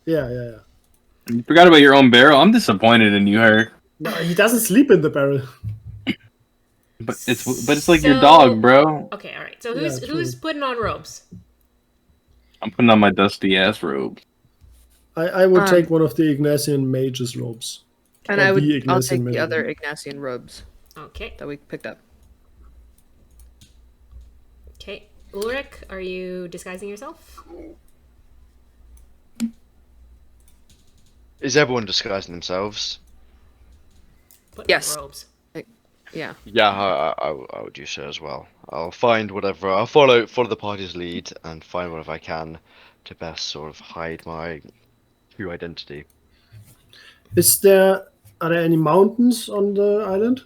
Yeah. You forgot about your own barrel? I'm disappointed in you, Herc. No, he doesn't sleep in the barrel. But it's like your dog, bro. Okay, all right. So Yeah, who's true. putting on robes? I'm putting on my dusty ass robe. I would take one of the Ignasian mage's robes. And Or I'll the take Ignasian the mage. other Ignasian robes Okay. that we picked up. Okay. Ulrich, are you disguising yourself? Is everyone disguising themselves? Putting Yes. on robes. Yeah. Yeah, I would do so as well. I'll find whatever. I'll follow the party's lead and find whatever I can to best sort of hide my true identity. Are there any mountains on the island?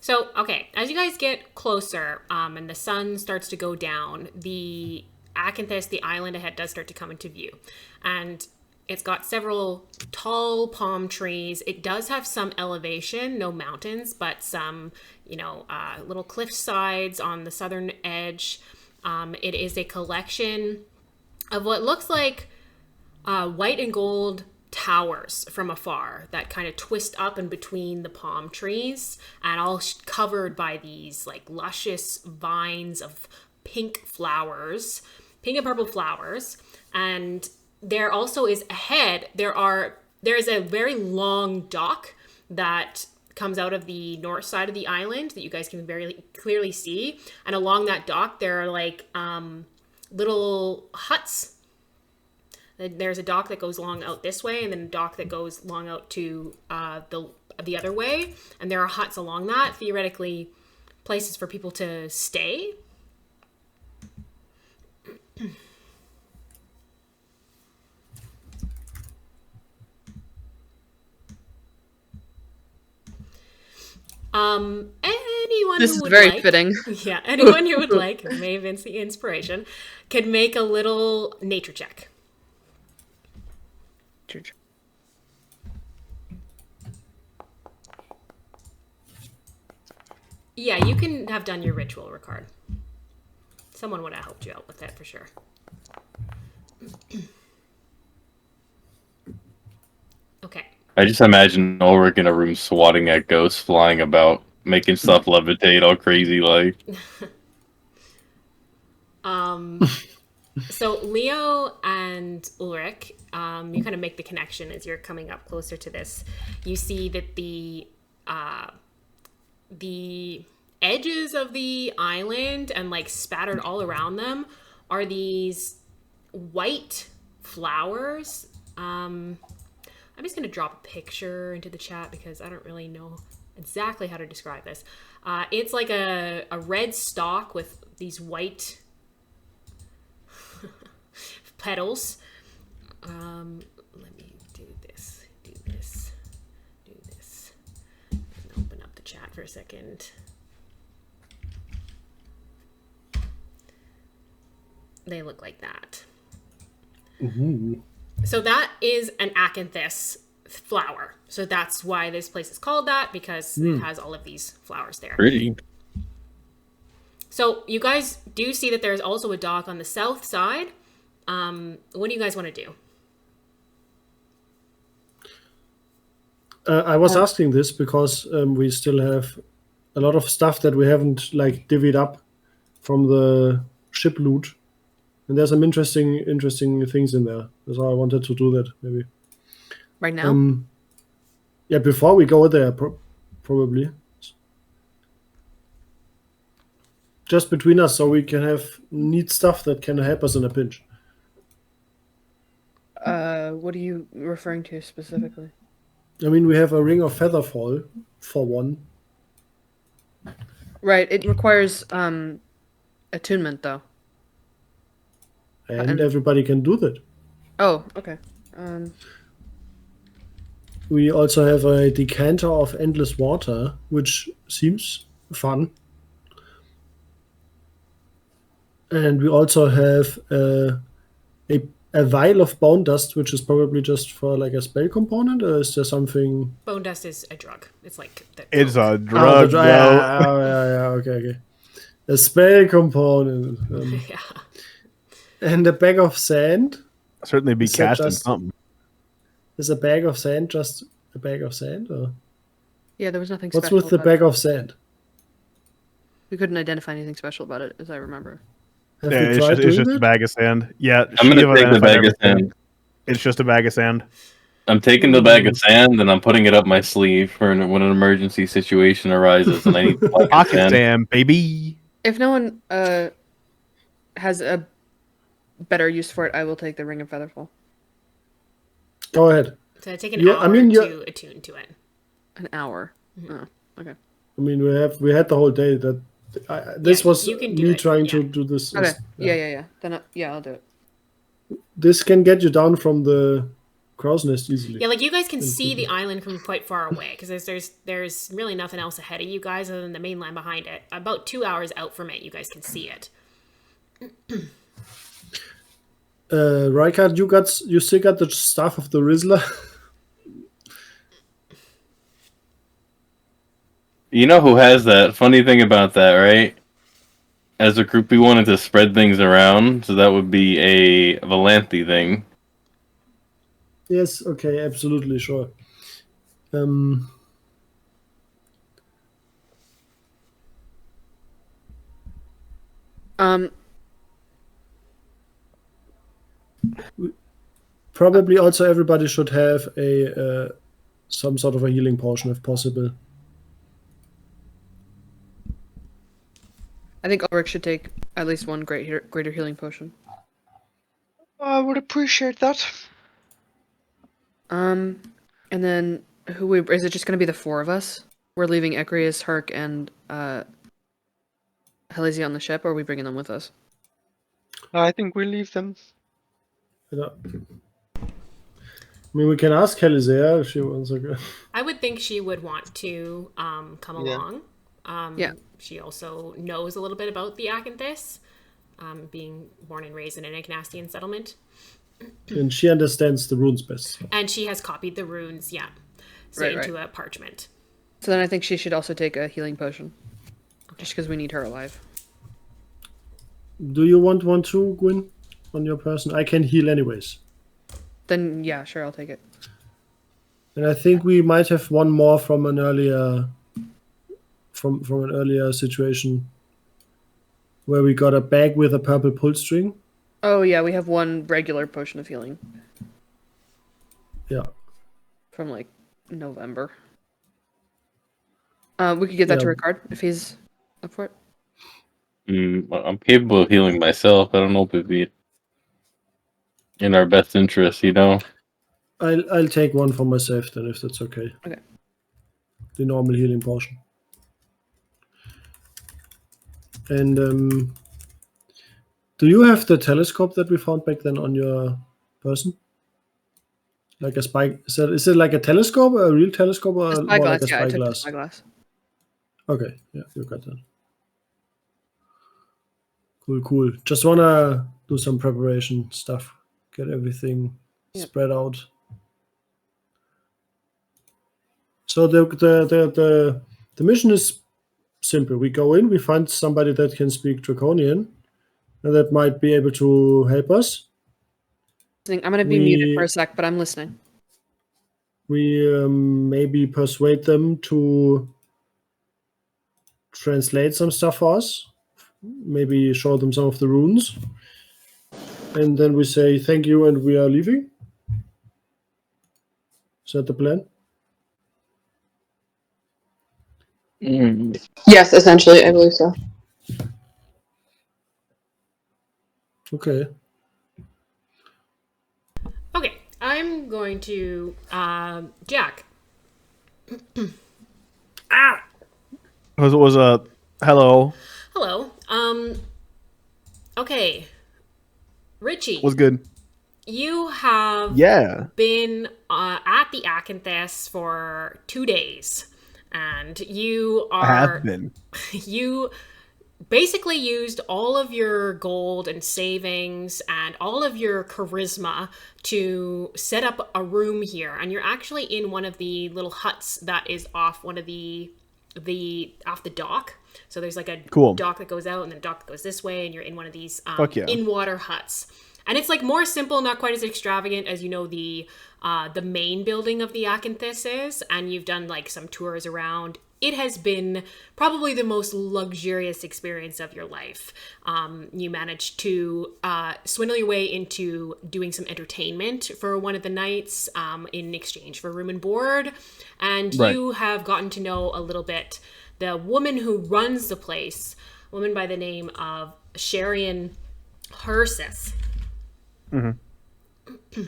So, okay, as you guys get closer, and the sun starts to go down, the Acanthus, the island ahead, does start to come into view. And it's got several tall palm trees. It does have some elevation, no mountains, but some, little cliff sides on the southern edge. It is a collection of what looks like white and gold towers from afar that kind of twist up in between the palm trees, and all covered by these like luscious vines of pink and purple flowers. And there also is ahead, there's a very long dock that comes out of the north side of the island that you guys can very clearly see, and along that dock there are like little huts. There's a dock that goes long out this way, and then a dock that goes long out to the other way. And there are huts along that, theoretically places for people to stay. Anyone This who is would very like, fitting. Yeah, anyone who would like, may have the inspiration, could make a little nature check. Yeah, you can have done your ritual, Ricard. Someone would have helped you out with that for sure. Okay. I just imagine Ulrich in a room swatting at ghosts flying about, making stuff levitate all crazy like. So Leo and Ulrich, you kind of make the connection as you're coming up closer to this. You see that the edges of the island and like spattered all around them are these white flowers. I'm just going to drop a picture into the chat because I don't really know exactly how to describe this. It's like a red stalk with these white petals. Let me do this. Open up the chat for a second. They look like that. Ooh. So that is an Acanthus flower. So that's why this place is called that, because it has all of these flowers there. Pretty. So you guys do see that there's also a dock on the south side. What do you guys want to do? I was asking this because we still have a lot of stuff that we haven't like divvied up from the ship loot, and there's some interesting things in there. So I wanted to do that maybe. Right now? Yeah, before we go there, probably. Just between us, so we can have neat stuff that can help us in a pinch. What are you referring to specifically? I mean, we have a ring of featherfall for one. Right, it requires attunement though. And everybody can do that. Oh, okay. We also have a decanter of endless water, which seems fun. And we also have a vial of bone dust, which is probably just for like a spell component, or is there something? Bone dust is a drug. It's like It's a Oh, drug, bro. yeah, okay. A spell component. yeah. And a bag of sand. Certainly be Is that casting just- something. Is a bag of sand just a bag of sand? Or Yeah, there was nothing what's special with the about bag it. of sand? We couldn't identify anything special about it, as I remember. Have Yeah, you it's tried just, it's doing just a that? bag of sand. Yeah, I'm Shiva gonna take the identified bag of everything. sand. It's just a bag of sand. I'm taking the bag of sand and I'm putting it up my sleeve for when an emergency situation arises and I need the bag of Pocket sand. sand, baby. If no one has a better use for it, I will take the Ring of Featherfall. Go ahead. So take an You- hour I mean, you- to attune to it. An hour. Oh, okay. I mean, we had the whole day. That this Yeah, was you can do me it, trying yeah. to do this. Okay. Yeah. Then I'll do it. This can get you down from the crow's nest easily. Yeah, like you guys can see the island from quite far away because there's really nothing else ahead of you guys other than the mainland behind it. About 2 hours out from it, you guys can see it. Rykard, you still got the staff of the Rizzler. You know who has that? Funny thing about that, right? As a group, we wanted to spread things around, so that would be a Valanthi thing. Yes. Okay. Absolutely sure. Probably also everybody should have a some sort of a healing potion if possible. I think Ulrich should take at least one greater healing potion. I would appreciate that. And then is it just going to be the four of us? We're leaving Ecrius, Herc, and Helasia on the ship, or are we bringing them with us? I think we leave them. I mean, we can ask Helisaea if she wants to go. I would think she would want to come Yeah. along. Yeah. She also knows a little bit about the Acanthus, being born and raised in an Ingnasian settlement. And she understands the runes best. And she has copied the runes, Right, into a parchment. So then I think she should also take a healing potion. Just because we need her alive. Do you want one too, Gwyn, on your person? I can heal anyways. Then, yeah, sure, I'll take it. And I think we might have one more from an earlier from an earlier situation where we got a bag with a purple pull string. Oh, yeah, we have one regular potion of healing Yeah. from, like, November. We could give that to Yeah. Ricard if he's up for it. I'm capable of healing myself. I don't know if it'd be in our best interest, you know? I'll take one for myself then, if that's okay. Okay. The normal healing potion. And do you have the telescope that we found back then on your person? Like a spy? Is it like a telescope, a real telescope, or The more spyglass, like a yeah, I took the spyglass? spyglass. Okay, yeah, you got that. Cool. Just wanna do some preparation stuff, get everything Yep. spread out. So the mission is simple. We go in, we find somebody that can speak Draconian, and that might be able to help us. I'm going to be muted We- for a sec, but I'm listening. we maybe persuade them to translate some stuff for us. Maybe show them some of the runes. And then we say thank you and we are leaving. Is that the plan? Yes, essentially, I believe so. Okay. Okay, I'm going to Jack. Was a hello. Hello. Okay. Richie. Was good. You have been at the Acanthus for 2 days, and you are. I have been. You basically used all of your gold and savings and all of your charisma to set up a room here, and you're actually in one of the little huts that is off one of the off the dock. So there's like a dock that goes out and then a dock that goes this way, and you're in one of these in-water huts. And it's like more simple, not quite as extravagant as, you know, the main building of the Acanthus is. And you've done like some tours around. It has been probably the most luxurious experience of your life. You managed to swindle your way into doing some entertainment for one of the nights in exchange for room and board. And you have gotten to know a little bit the woman who runs the place, a woman by the name of Sharian Hersis. Mm-hmm.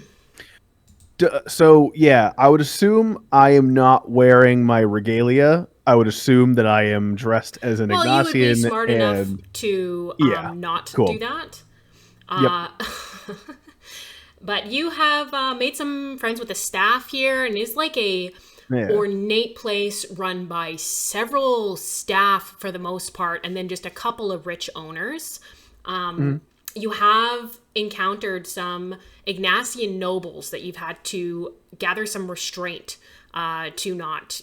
So, yeah, I would assume I am not wearing my regalia. I would assume that I am dressed as an Ingnasian. Well, you would be smart enough to not do that. But you have made some friends with the staff here, and it's like a ornate place run by several staff for the most part, and then just a couple of rich owners. You have encountered some Ingnasian nobles that you've had to gather some restraint to not,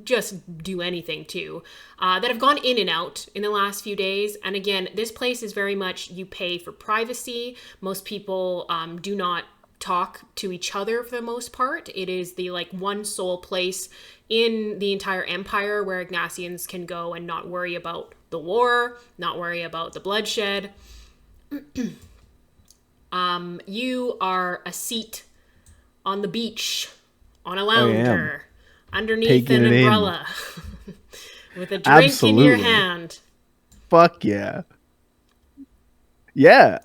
just do anything to, that have gone in and out in the last few days. And again, this place is very much, you pay for privacy. Most people do not talk to each other for the most part. It is the one sole place in the entire empire where Ignasians can go and not worry about the war, not worry about the bloodshed. You are a seat on the beach on a lounger underneath an umbrella with a drink in your hand. Fuck yeah. Yeah.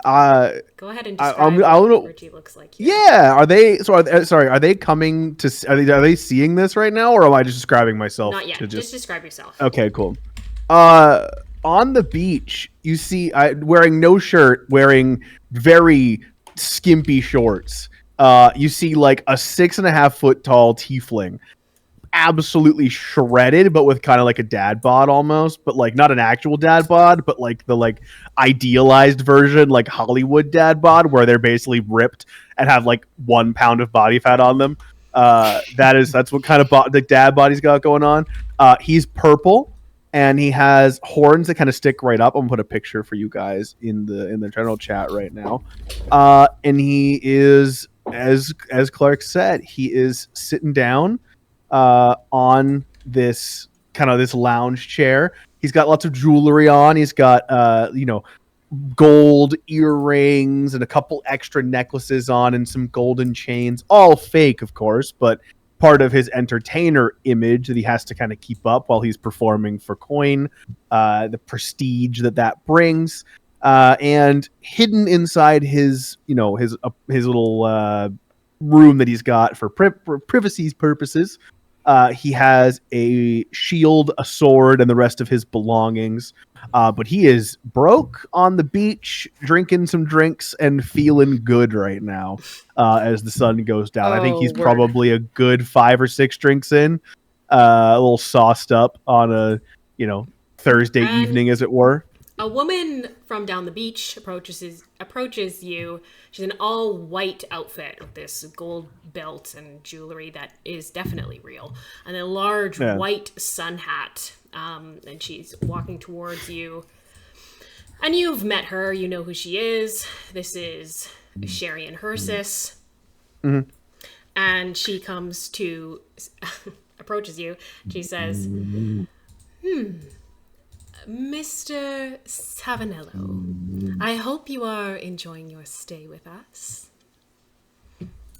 Go ahead and describe what Richie looks like here. Yeah. Are they coming to? Are they seeing this right now, or am I just describing myself? Not yet. Just describe yourself. Okay. Cool. On the beach, you see, wearing no shirt, wearing very skimpy shorts. You see like a 6.5 foot tall tiefling, absolutely shredded, but with kind of like a dad bod almost, but like not an actual dad bod, but like the idealized version, like Hollywood dad bod, where they're basically ripped and have like 1 pound of body fat on them. That's what kind of the dad bod he's got going on. He's purple. And he has horns that kind of stick right up. I'm gonna put a picture for you guys in the general chat right now. And he is, as Clark said, he is sitting down on this lounge chair. He's got lots of jewelry on. He's got gold earrings and a couple extra necklaces on and some golden chains. All fake, of course, but part of his entertainer image that he has to kind of keep up while he's performing for coin, the prestige that brings, and hidden inside his little room that he's got for privacy's purposes, he has a shield, a sword, and the rest of his belongings. But he is broke on the beach, drinking some drinks and feeling good right now as the sun goes down. I think he's probably a good 5 or 6 drinks in, a little sauced up on a Thursday evening, as it were. A woman from down the beach approaches you. She's in all white outfit with this gold belt and jewelry that is definitely real, and a large white sun hat. And she's walking towards you. And you've met her. You know who she is. This is Sharian Hersis. Mm-hmm. And she comes to, approaches you. She says, Mr. Savanello, I hope you are enjoying your stay with us.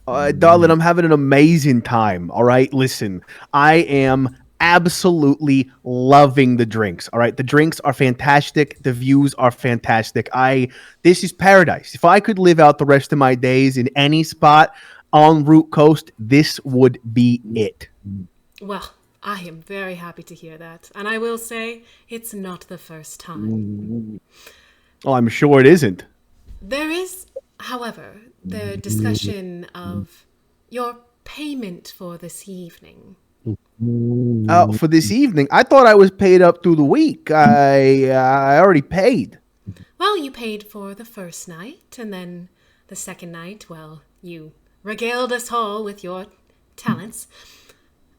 Darling, I'm having an amazing time. All right, listen, I am absolutely loving the drinks. All right, the drinks are fantastic. The views are fantastic. This is paradise. If I could live out the rest of my days in any spot on Root Coast, this would be it. Well, I am very happy to hear that. And I will say, it's not the first time. Oh, I'm sure it isn't. There is, however, the discussion of your payment for this evening. For this evening, I thought I was paid up through the week. I already paid. Well, you paid for the first night, and then the second night, well, you regaled us all with your talents.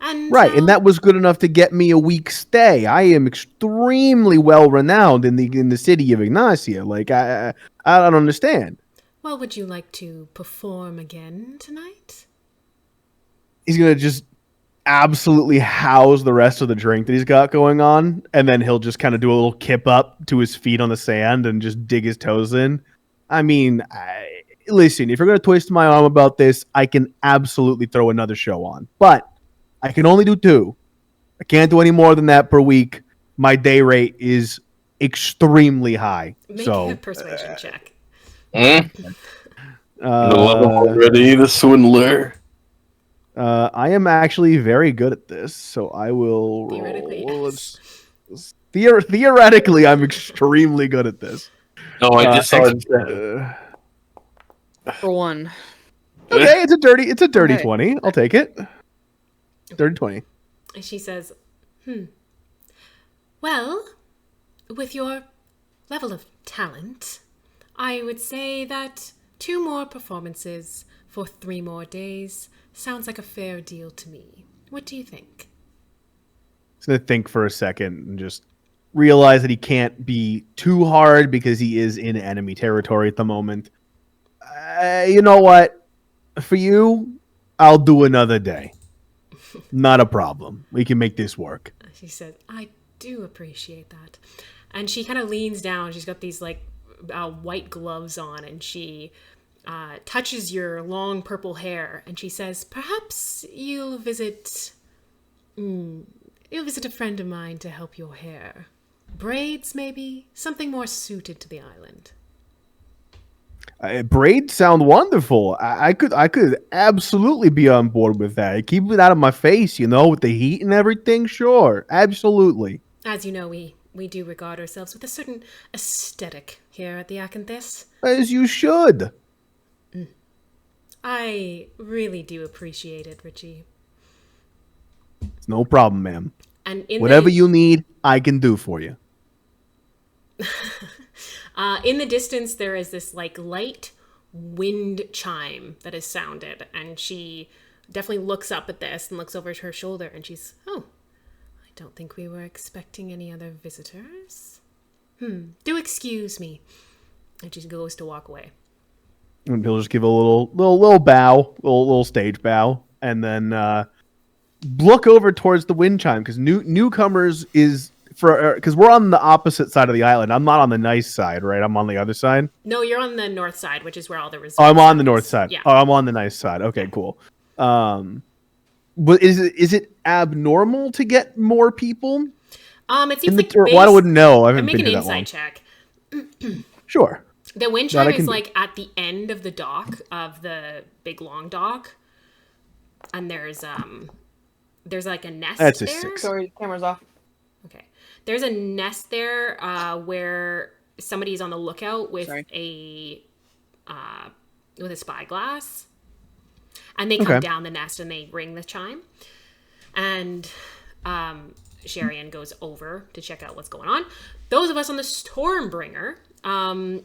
And Right, and that was good enough to get me a week's stay. I am extremely well renowned in the city of Ingnasia. Like I don't understand. well, would you like to perform again tonight? He's gonna just absolutely house the rest of the drink that he's got going on, and then he'll just kind of do a little kip up to his feet on the sand and just dig his toes in. I mean, listen, if you're gonna twist my arm about this, I can absolutely throw another show on, but I can only do 2. I can't do any more than that per week. My day rate is extremely high. Make So a persuasion check. The level already, the swindler. I am actually very good at this, so I will Theoretically, roll. yes. Theoretically, I'm extremely good at this. No, I just saw it. For one. Okay, it's a dirty Okay. 20. I'll take it. Dirty 20. And she says, well, with your level of talent, I would say that 2 more performances for 3 more days sounds like a fair deal to me. What do you think? He's gonna think for a second and just realize that he can't be too hard because he is in enemy territory at the moment. You know what? For you, I'll do another day. Not a problem. We can make this work. She says, I do appreciate that. And she kind of leans down. She's got these like white gloves on, and she touches your long purple hair, and she says, perhaps you'll visit a friend of mine to help your hair. Braids, maybe? Something more suited to the island. Braids sound wonderful. I could absolutely be on board with that. Keep it out of my face, with the heat and everything. Sure, absolutely. As you know, we do regard ourselves with a certain aesthetic here at the Acanthus. As you should. I really do appreciate it, Richie. It's no problem, ma'am. And whatever you need, I can do for you. In the distance, there is this like light wind chime that is sounded, and she definitely looks up at this and looks over her shoulder, and she's, I don't think we were expecting any other visitors. Do excuse me. And she goes to walk away. And he'll just give a little bow, little stage bow, and then look over towards the wind chime because newcomers is because we're on the opposite side of the island. I'm not on the nice side, right? I'm on the other side. No, you're on the north side, which is where all the resorts. Oh, I'm on the north side. Yeah. Oh, I'm on the nice side. Okay, cool. But is it abnormal to get more people? It seems like well, I wouldn't know. I haven't make been an here that long. insight check. Sure. The wind chime is like at the end of the dock of the big long dock, and there's like a nest That's a there. 6. Sorry, camera's off. Okay, there's a nest there where somebody's on the lookout with a spyglass, and they come down the nest and they ring the chime, and Sharian goes over to check out what's going on. Those of us on the Stormbringer,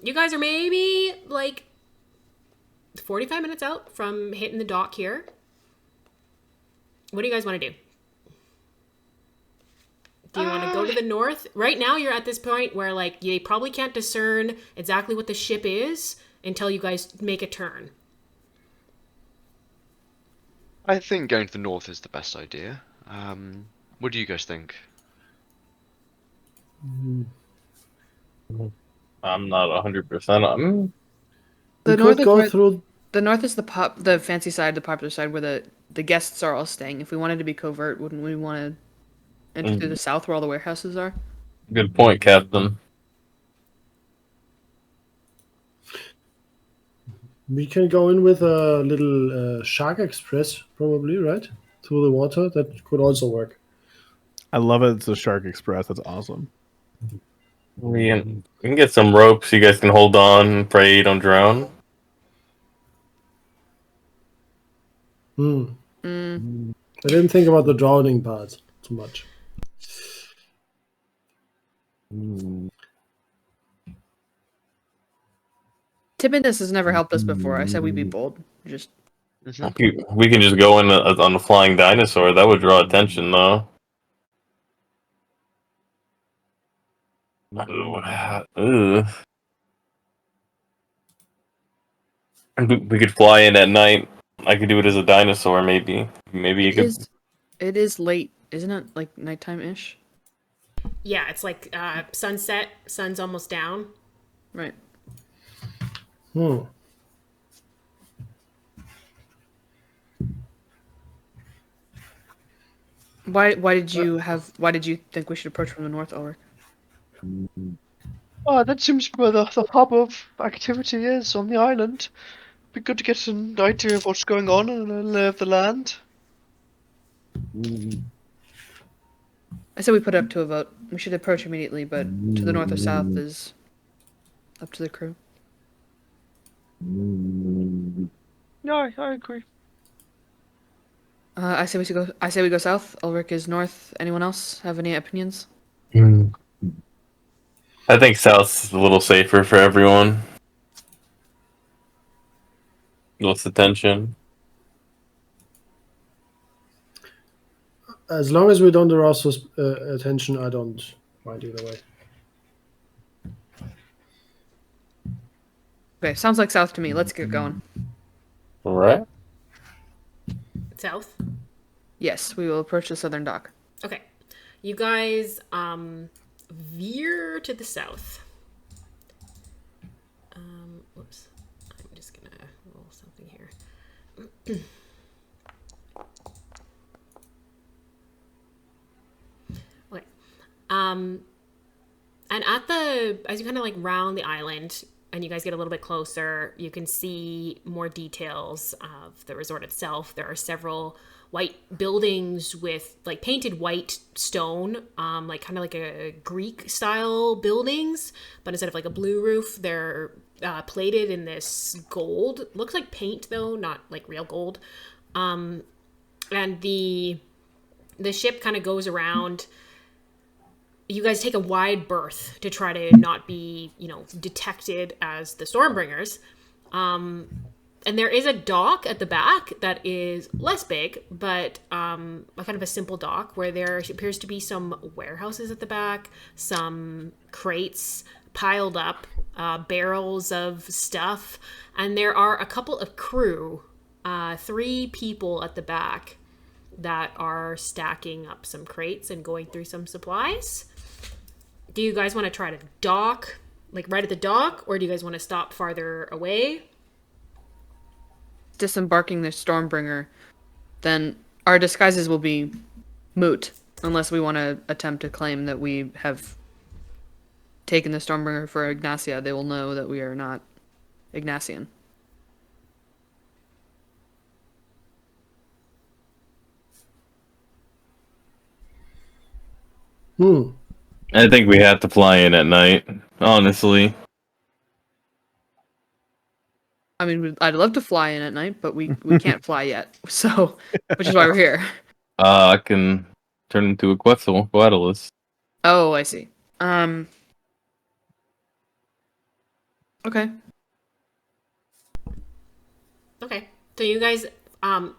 you guys are maybe like 45 minutes out from hitting the dock here. What do you guys want to do? Do you want to go to the north? Right now, you're at this point where like you probably can't discern exactly what the ship is until you guys make a turn. I think going to the north is the best idea. What do you guys think? I'm not 100% on. We The could north is go where, through. the north is the fancy side, the popular side, where the guests are all staying. If we wanted to be covert, wouldn't we want to enter through the south where all the warehouses are? Good point, Captain. We can go in with a little shark express, probably, right? Through the water. That could also work. I love it. It's a Shark Express. That's awesome. We can get some ropes. You guys can hold on. Pray you don't drown. I didn't think about the drowning part too much. Timidness has never helped us before. I said we'd be bold. Just We can just go in on a flying dinosaur. That would draw attention, though. Ugh. We could fly in at night. I could do it as a dinosaur, maybe. Maybe you could. it is late, isn't it? Like nighttime ish. Yeah, it's like sunset. Sun's almost down. Right. Why did you think we should approach from the north, Ulrich? Oh, that seems where the hub of activity is on the island. Be good to get an idea of what's going on and a lay of the land. I said we put it up to a vote. We should approach immediately, but to the north or south is up to the crew. No, I agree. I say we go south. Ulrich is north. Anyone else have any opinions? I think south's a little safer for everyone. Less attention. As long as we don't arouse attention, I don't mind either way. Okay, sounds like south to me. Let's get going. All right. South. Yes, we will approach the southern dock. Okay. You guys veer to the south. Whoops. I'm just gonna roll something here. Okay. And as you kind of like round the island and you guys get a little bit closer, you can see more details of the resort itself. There are several white buildings with like painted white stone, like kind of like a Greek style buildings, but instead of like a blue roof, they're plated in this gold. Looks like paint though, not like real gold. And the ship kind of goes around. You guys take a wide berth to try to not be, detected as the Stormbringers. And there is a dock at the back that is less big, but a kind of a simple dock where there appears to be some warehouses at the back, some crates piled up, barrels of stuff, and there are a couple of crew, 3 people at the back that are stacking up some crates and going through some supplies. Do you guys want to try to dock, like right at the dock, or do you guys want to stop farther away? Disembarking the Stormbringer, then our disguises will be moot unless we want to attempt to claim that we have taken the Stormbringer for Ingnasia. They will know that we are not Ingnasian. I think we have to fly in at night, honestly. I mean, I'd love to fly in at night, but we can't fly yet. So, which is why we're here. I can turn into a Quetzalcoatlus. Oh, I see. Okay. Okay. So you guys,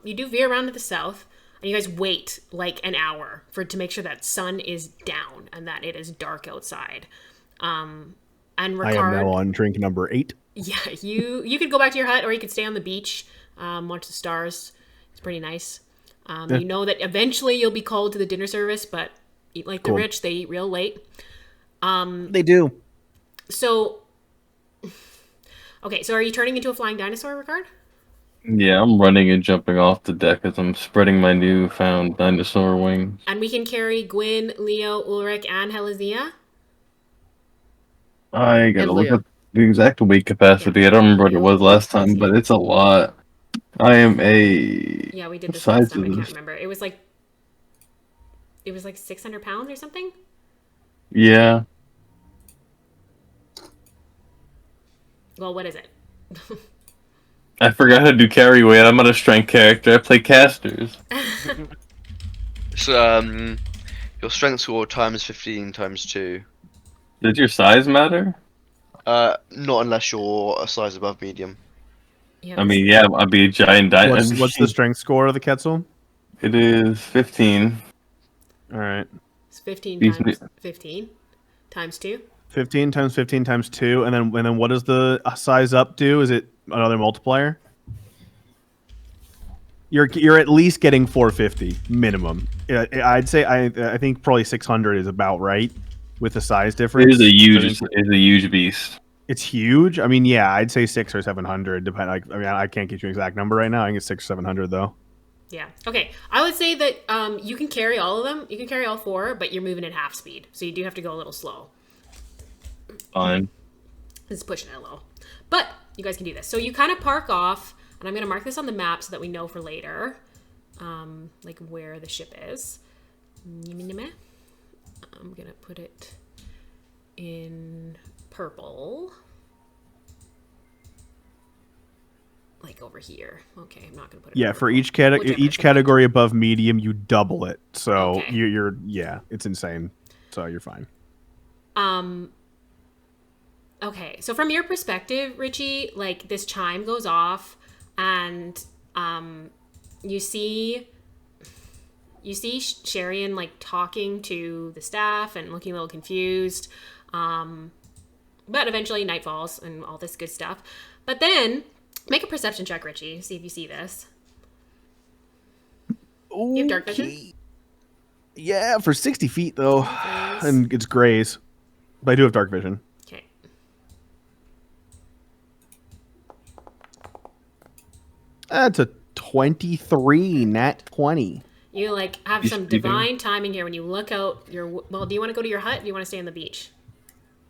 you do veer around to the south, and you guys wait like an hour to make sure that sun is down and that it is dark outside. And Ricard, I am now on drink number 8. Yeah, you could go back to your hut, or you could stay on the beach, watch the stars. It's pretty nice. Yeah. You know that eventually you'll be called to the dinner service, but eat like the Cool. rich, they eat real late. They do. So, okay, so are you turning into a flying dinosaur, Ricard? Yeah, I'm running and jumping off the deck as I'm spreading my newfound dinosaur wings. And we can carry Gwyn, Leo, Ulrich, and Helizia? I gotta And look Leo. up the exact weight capacity. I don't remember what it was last time, but it's a lot. I am a... Yeah, we did this size last time. I of can't this? remember. It was like 600 pounds or something? Yeah. Well, what is it? I forgot how to do carry weight. I'm not a strength character. I play casters. So, your strength score times 15 times 2. Does your size matter? Not unless you're a size above medium. Yeah, I mean, yeah, I'd be a giant dinosaur. What's the strength score of the Quetzal? It is 15. All right. it's 15 These times 15 times 2. 15 times 15 times 2, and then what does the size up do? Is it another multiplier? You're at least getting 450 minimum. I'd say I think probably 600 is about right with the size difference. It is a huge beast. It's huge. I mean, yeah, I'd say 600 or 700. I can't get you an exact number right now. I think it's 600 or 700 though. Yeah. Okay. I would say that you can carry all of them. You can carry all 4, but you're moving at half speed. So you do have to go a little slow. Fine. It's pushing it a little. But you guys can do this. So you kind of park off, and I'm going to mark this on the map so that we know for later, like where the ship is. I'm going to put it in purple. Like over here. Okay, I'm not going to put it Yeah, in for purple. each Whichever. category above medium, you double it. So Okay. you're it's insane. So you're fine. Okay, so from your perspective, Richie, like this chime goes off, and you see Sharian like talking to the staff and looking a little confused. But eventually night falls and all this good stuff. But then make a perception check, Richie. See if you see this. You have dark vision? Yeah, for 60 feet though, Grays. and it's grays, but I do have dark vision. Okay. That's a 23, nat 20. You like have You some sleeping? divine timing here when you look out your. Well, do you want to go to your hut? Or do you want to stay on the beach?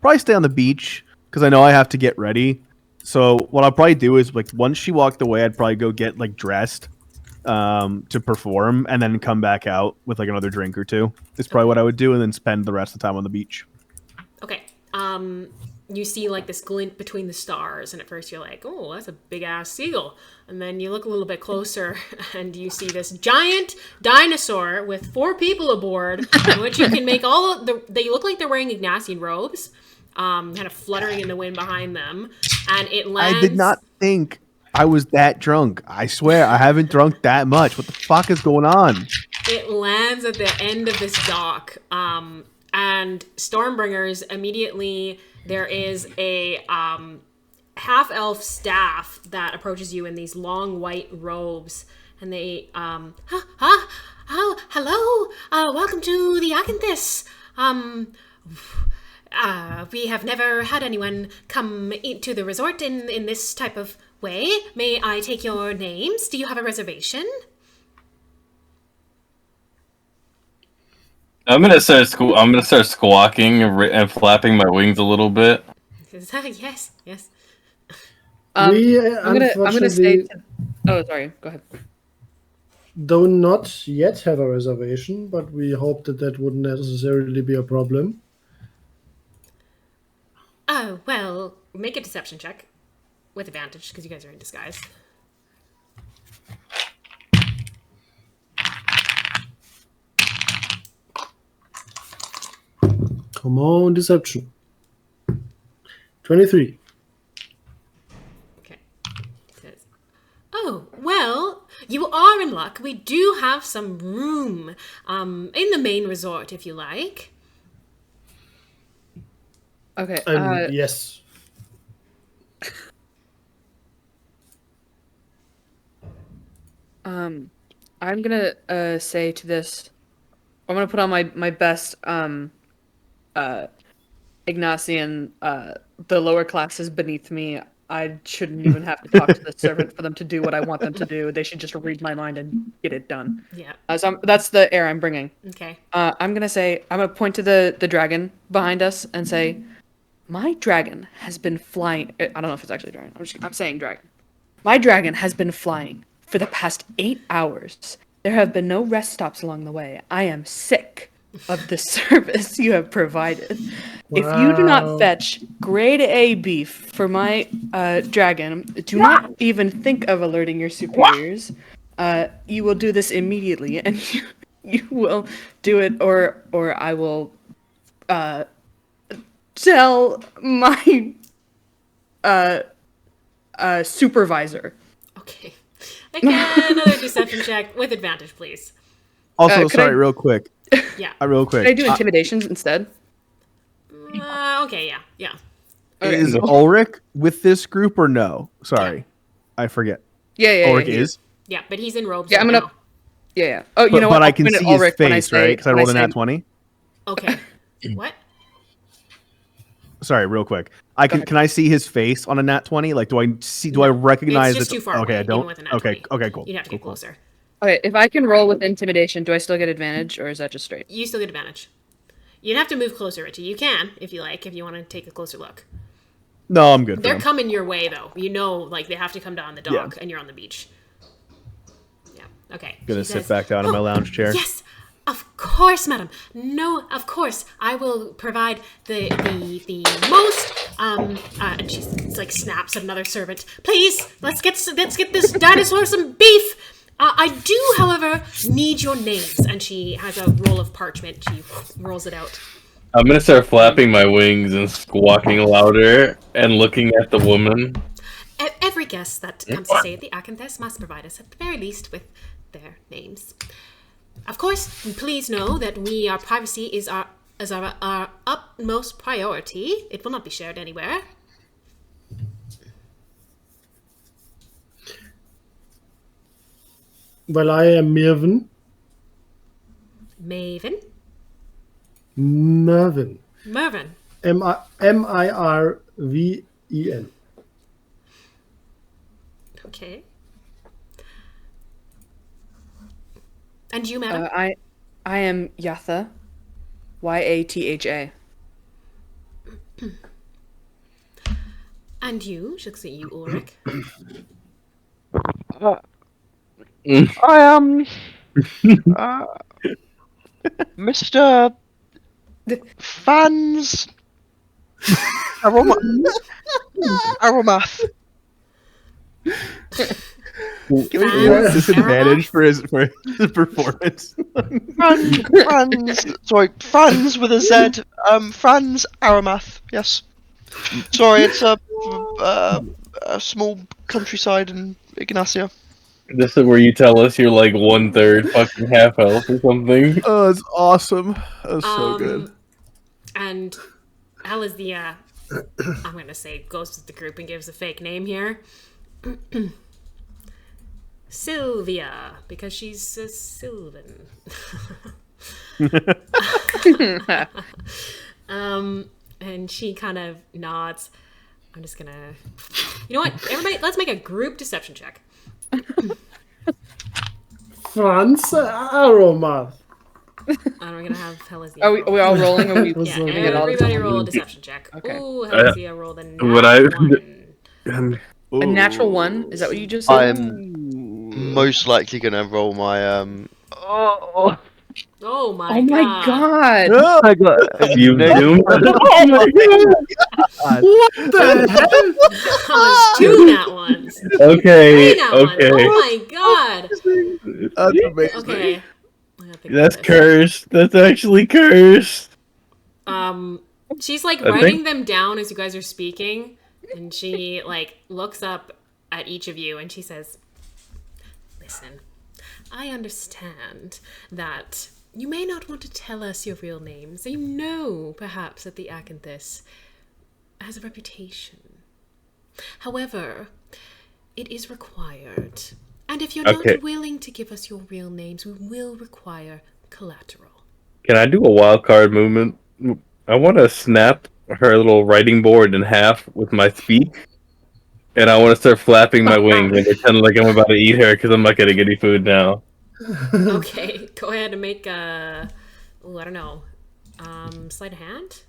Probably stay on the beach because I know I have to get ready. So what I'll probably do is like once she walked away, I'd probably go get like dressed to perform and then come back out with like another drink or two. Is probably what I would do, and then spend the rest of the time on the beach. Okay. You see like this glint between the stars, and at first you're like, "Oh, that's a big ass seagull." And then you look a little bit closer, and you see this giant dinosaur with 4 people aboard, in which you can make all of the. They look like they're wearing Ingnasian robes, kind of fluttering in the wind behind them, and it lands. I did not think I was that drunk. I swear I haven't drunk that much. What the fuck is going on? It lands at the end of this dock, and Stormbringers immediately. There is a half-elf staff that approaches you in these long white robes, and they hello, welcome to the Acanthus. We have never had anyone come to the resort in this type of way. May I take your names? Do you have a reservation? I'm gonna start squawking and flapping my wings a little bit. Yes. We I'm gonna say. unfortunately Oh, sorry. Go ahead. do not yet have a reservation, but we hope that wouldn't necessarily be a problem. Oh, well, make a deception check with advantage because you guys are in disguise. Come on, deception. 23. Okay. It says, oh, well, you are in luck. We do have some room in the main resort, if you like. Okay. Yes. I'm gonna say to this. I'm gonna put on my best Ignasian. The lower classes beneath me. I shouldn't even have to talk to the servant for them to do what I want them to do. They should just read my mind and get it done. Yeah. That's the air I'm bringing. Okay. I'm gonna point to the dragon behind us and say, my dragon has been flying. I don't know if it's actually a dragon. I'm saying dragon. My dragon has been flying for the past 8 hours. There have been no rest stops along the way. I am sick of the service you have provided. If you do not fetch grade A beef for my dragon, do not even think of alerting your superiors. You will do this immediately, and you will do it, or I will tell my supervisor. Okay. Again, another deception check with advantage, please. Also, could I- sorry, real quick. Yeah. Real quick. Can I do intimidations instead? Okay, yeah. Yeah. Okay. Is Ulrich with this group or no? Sorry. I forget. Yeah. Ulrich he is? Yeah, but he's in robes. Yeah, right I'm gonna- now. Yeah. Oh, you know what? But I'll I can point at see his Ulrich when I face, say- right? Because I when rolled a say- nat 20. Okay. What? Sorry, real quick. Can I see his face on a nat 20? Like, do I recognize It's just it? too far Okay, away, I don't. even with a nat Okay, 20. okay, cool. You'd have to Cool, get cool. closer. Okay, if I can roll with intimidation, do I still get advantage, or is that just straight? You still get advantage. You'd have to move closer, Richie. You can, if you like, if you want to take a closer look. No, I'm good. for They're him. coming your way, though. You know, like, they have to come down the dock, and you're on the beach. Yeah, okay. Gonna She sit says, back down in my "Oh, lounge chair. Yes, of course, madam. No, of course. I will provide the most, and she's like snaps at another servant. Please, let's get this dinosaur some beef. I do, however, need your names. And she has a roll of parchment. She rolls it out. I'm gonna start flapping my wings and squawking louder and looking at the woman. Every guest that comes to stay at the Acanthus must provide us at the very least with their names. Of course, please know that our privacy is our utmost priority. It will not be shared anywhere. Well, I am Mirven. Maven. Mervin. Mervin. Mirven. Okay. And you, madam? I am Yatha. Yatha. And you? She'll see you, Ulrich. I am Mr. Fans Aromath. Fans, Disadvantage for his performance. Franz with a Z. Franz Aromath. Yes. Sorry, it's a small countryside in Ingnasia. This is where you tell us you're like 1/3 fucking half elf or something. Oh, it's awesome. That's so good. And Al is the, I'm going to say, goes with the group and gives a fake name here. Sylvia, because she's a Sylvan. And she kind of nods. I'm just going to... You know what? Everybody, let's make a group deception check. Franz Aromath. And we're going to have Helizia Are we all rolling? Or we Yeah, so good. everybody roll a deception check. Okay. Ooh, Helizia rolled a Would I- one. a natural 1? Is that what you just said? I'm most likely gonna roll my Oh my Oh my god! I got you doomed. That was 2 nat ones. 3 Okay, nat ones. okay. Oh my god. That's amazing. Okay. I gotta think That's about this. cursed. That's actually cursed. She's like I writing think- them down as you guys are speaking, and she like looks up at each of you and she says, "Listen, I understand that you may not want to tell us your real names. You know, perhaps, that the Acanthus has a reputation. However, it is required, And if you're not willing to give us your real names, we will require collateral. Can I do a wild card movement? I want to snap her little writing board in half with my speak, and I want to start flapping my wings and pretend like I'm about to eat her because I'm not getting any food now. Okay, go ahead and make a... Oh, I don't know. Sleight of hand?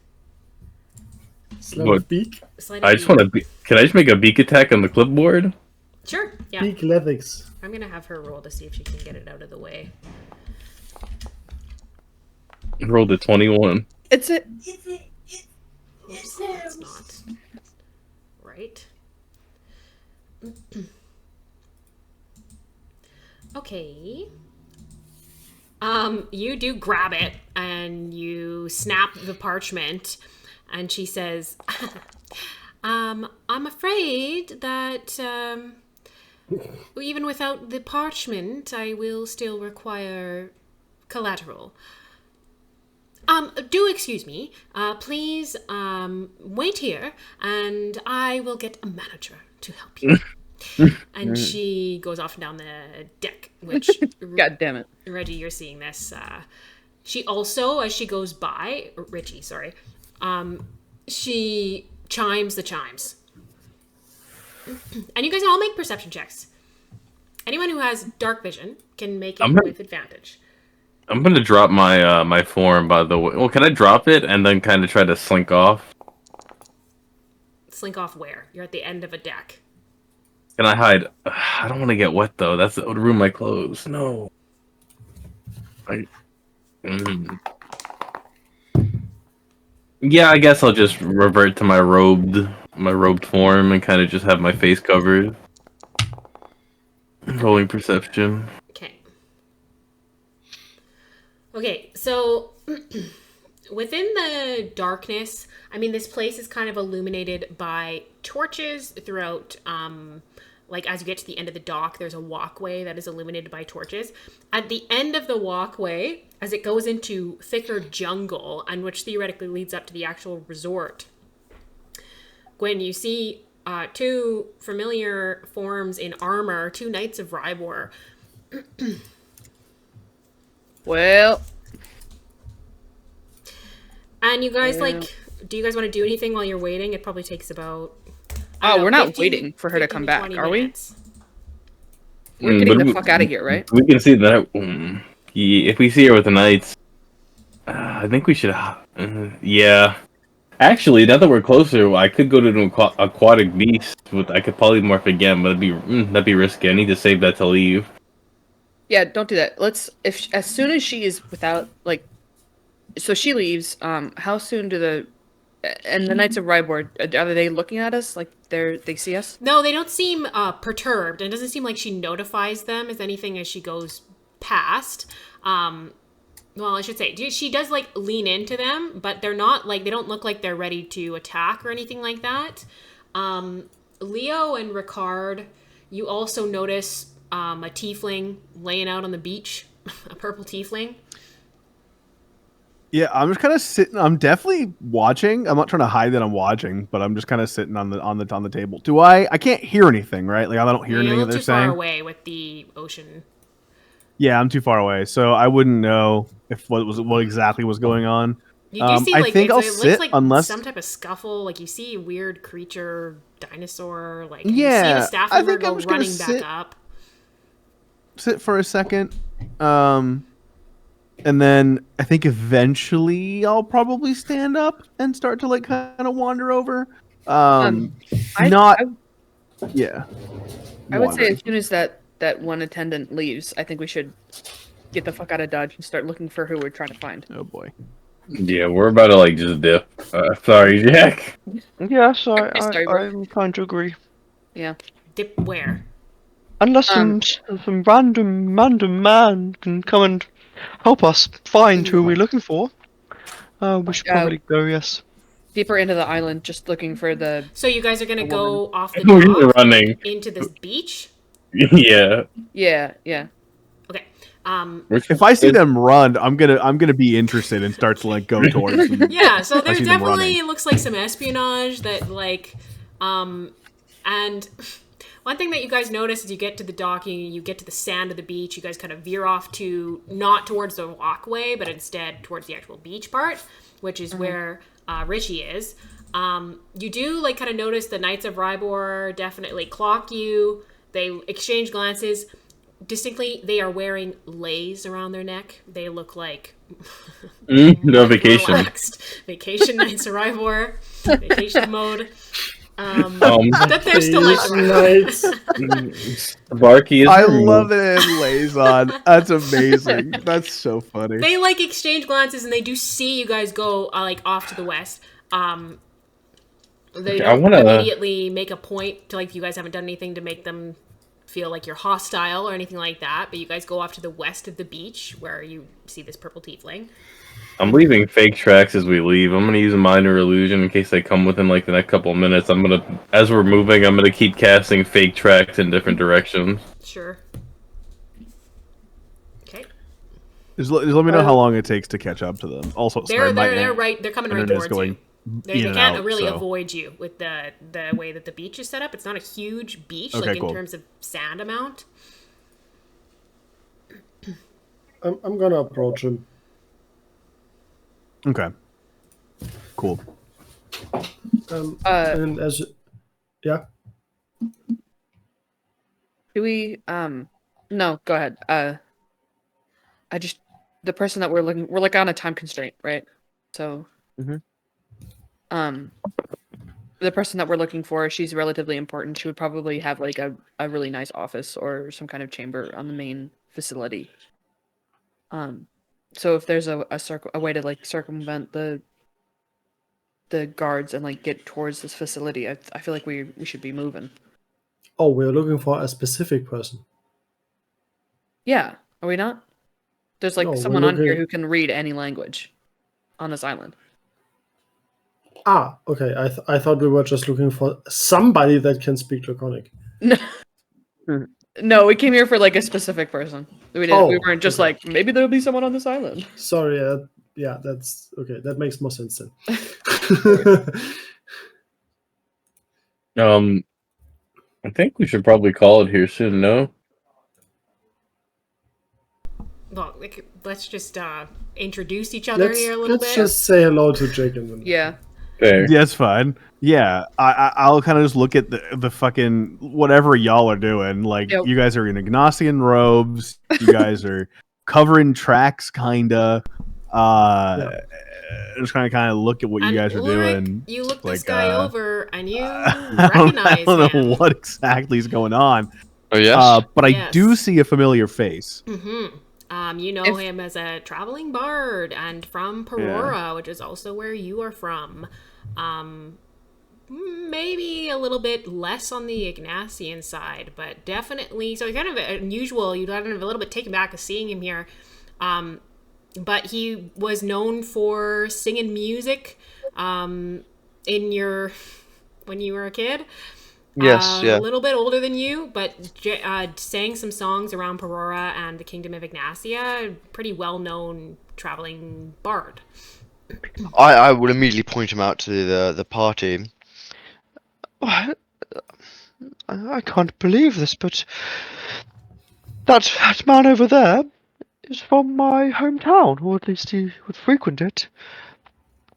Sleight of beak? I just want to... Can I just make a beak attack on the clipboard? Sure, yeah. Beak athletics. I'm going to have her roll to see if she can get it out of the way. Rolled a 21. Oops, that's not right. Okay. You do grab it and you snap the parchment, and she says, I'm afraid that even without the parchment, I will still require collateral. Do excuse me. Please, wait here, and I will get a manager to help you. And she goes off and down the deck, which... God damn it. Reggie, you're seeing this. She also, as she goes by... Richie, sorry. She chimes the chimes. And you guys all make perception checks. Anyone who has dark vision can make it with advantage. I'm gonna drop my my form, by the way. Well, can I drop it and then kind of try to slink off? Slink off where? You're at the end of a deck. Can I hide? I don't want to get wet though. That would ruin my clothes. No. Yeah, I guess I'll just revert to my robed form and kind of just have my face covered. Rolling perception. Okay, so within the darkness, I mean, this place is kind of illuminated by torches throughout, like as you get to the end of the dock, there's a walkway that is illuminated by torches. At the end of the walkway, as it goes into thicker jungle, and which theoretically leads up to the actual resort, Gwen, you see two familiar forms in armor, two knights of Rhybohr. Well. And you guys, do you guys want to do anything while you're waiting? It probably takes about... we're not waiting for her to come back, are we? We're getting the fuck out of here, right? We can see that. If we see her with the knights, I think we should... yeah. Actually, now that we're closer, I could go to an aquatic beast. I could polymorph again, but that'd be risky. I need to save that to leave. Yeah, don't do that. As soon as she is without, so she leaves, how soon do the Knights of Rhybohr, are they looking at us? Like, they see us? No, they don't seem perturbed. It doesn't seem like she notifies them as anything as she goes past. Well, I should say, she does, lean into them, but they're not, they don't look like they're ready to attack or anything like that. Leo and Ricard, you also notice a tiefling laying out on the beach, a purple tiefling. Yeah, I'm just kind of sitting. I'm definitely watching. I'm not trying to hide that I'm watching, but I'm just kind of sitting on the table. I can't hear anything, right? I don't hear anything that they're saying. You're too far away with the ocean. Yeah, I'm too far away, so I wouldn't know if what exactly was going on. You do see, I think I'll it sit looks like unless some type of scuffle. You see a weird creature, dinosaur. Yeah, you see the staff member go running back up. Sit for a second, and then I think eventually I'll probably stand up and start to kind of wander over. I would say as soon as that one attendant leaves, I think we should get the fuck out of Dodge and start looking for who we're trying to find. Oh boy. Yeah, we're about to just dip. Sorry, Jack. Yeah, sorry, I kind of agree. Yeah. Dip where? Unless some random man can come and help us find who we're looking for. We should probably go, yes. Deeper into the island, just looking for the... So you guys are going to go off the dock running into this beach? Yeah. Yeah. Okay. If I see them run, I'm gonna be interested and start to go towards them. Yeah, so there's definitely, it looks like some espionage that and One thing that you guys notice as you get to the dock, you get to the sand of the beach, you guys kind of veer off to, not towards the walkway, but instead towards the actual beach part, which is where Richie is. You do, like, kind of notice the Knights of Rhybohr definitely clock you. They exchange glances. Distinctly, they are wearing leis around their neck. They look like... No vacation. Relaxed. Vacation Knights of Rhybohr. Vacation mode. That they're still like Barky is I removed. love it in Liaison. That's amazing. That's so funny. They like exchange glances and they do see you guys go like off to the west. They don't immediately make a point to, like, you guys haven't done anything to make them feel like you're hostile or anything like that, but you guys go off to the west of the beach where you see this purple tiefling. I'm leaving fake tracks as we leave. I'm gonna use a minor illusion in case they come within like the next couple of minutes. As we're moving, I'm gonna keep casting fake tracks in different directions. Sure. Okay. Just let me know how long it takes to catch up to them. Also, They're coming right towards you. They can't really avoid you with the way that the beach is set up. It's not a huge beach, Okay, in terms of sand amount. I'm gonna approach him. Okay. Cool. And as yeah. Do we no, go ahead. The person that we're like on a time constraint, right? So the person that we're looking for, she's relatively important. She would probably have like a really nice office or some kind of chamber on the main facility. So if there's a way to like circumvent the guards and like get towards this facility, I feel like we should be moving. Oh, we're looking for a specific person. Yeah, are we not? There's like someone on here who can read any language on this island. Ah, okay. I thought we were just looking for somebody that can speak Draconic. No, we came here for like a specific person. We weren't just like, maybe there'll be someone on this island. Sorry, yeah, that's okay. That makes more sense then. I think we should probably call it here soon, no? Well, let's just introduce each other here a little bit. Let's just say hello to Jake and them. Yeah. Fair. Yeah, that's fine. Yeah, I'll kind of just look at the fucking whatever y'all are doing. Like, you guys are in Ingnasian robes. You guys are covering tracks, kinda. Just kind of look at what you guys are doing. You look this guy over, and you recognize him. I don't know what exactly is going on. Oh yes. But I do see a familiar face. Mm-hmm. You know him as a traveling bard and from Perora, which is also where you are from. Maybe a little bit less on the Ignasian side, but definitely. So kind of unusual. You'd kind of a little bit taken back of seeing him here. But he was known for singing music when you were a kid. Yes, A little bit older than you, but sang some songs around Perora and the Kingdom of Ingnasia. Pretty well-known traveling bard. I would immediately point him out to the party. I can't believe this, but that man over there is from my hometown, or at least he would frequent it.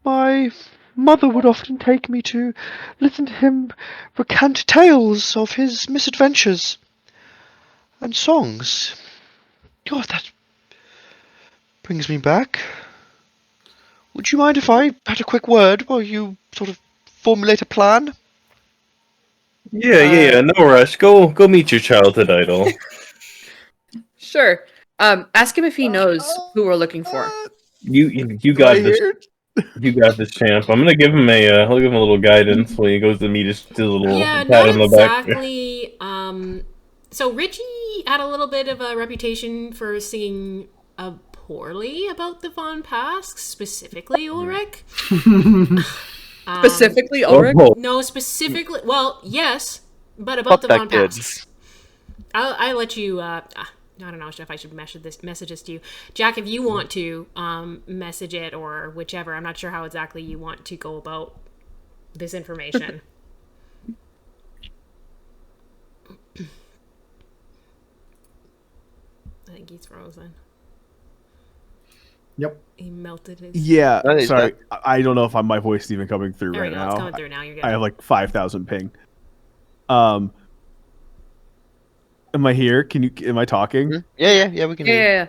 My mother would often take me to listen to him recount tales of his misadventures and songs. God, that brings me back. Would you mind if I had a quick word while you sort of formulate a plan? Yeah, no rush. Go meet your childhood idol. Sure. Ask him if he knows who we're looking for. You got this. You got this, champ. I'm gonna give him I'll give him a little guidance when he goes to meet his little pat on the back. Exactly. So Richie had a little bit of a reputation for singing poorly about the Von Pasks, specifically Ulrich. Specifically Ulrich? No, specifically. Well, yes, but about the Von Pasks. I'll let you. I don't know if I should message this to you. Jack, if you want to message it or whichever. I'm not sure how exactly you want to go about this information. I think he's frozen. Yep. He melted his. Yeah, Oh, he's sorry. I don't know if my voice is even coming through There right we go. now. It's coming through now. You're good. I have like 5,000 ping. Am I here? Am I talking? Yeah, we can hear you. Yeah.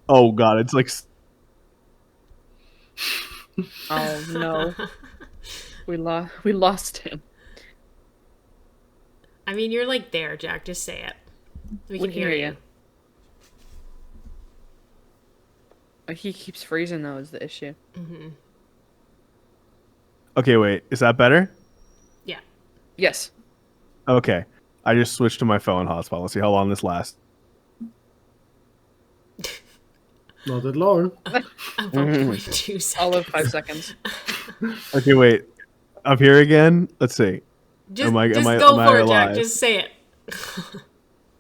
Oh god, it's like Oh no. We lost him. I mean, you're like there, Jack. Just say it. We can hear you. He keeps freezing though, is the issue. Okay, wait. Is that better? Yeah. Yes. Okay. I just switched to my phone hotspot. Let's see how long this lasts. Not that long. About 0.2 seconds. All of 5 seconds. Okay, wait. I'm here again. Let's see. Just, Am I go am I for it, Jack. alive? Just say it.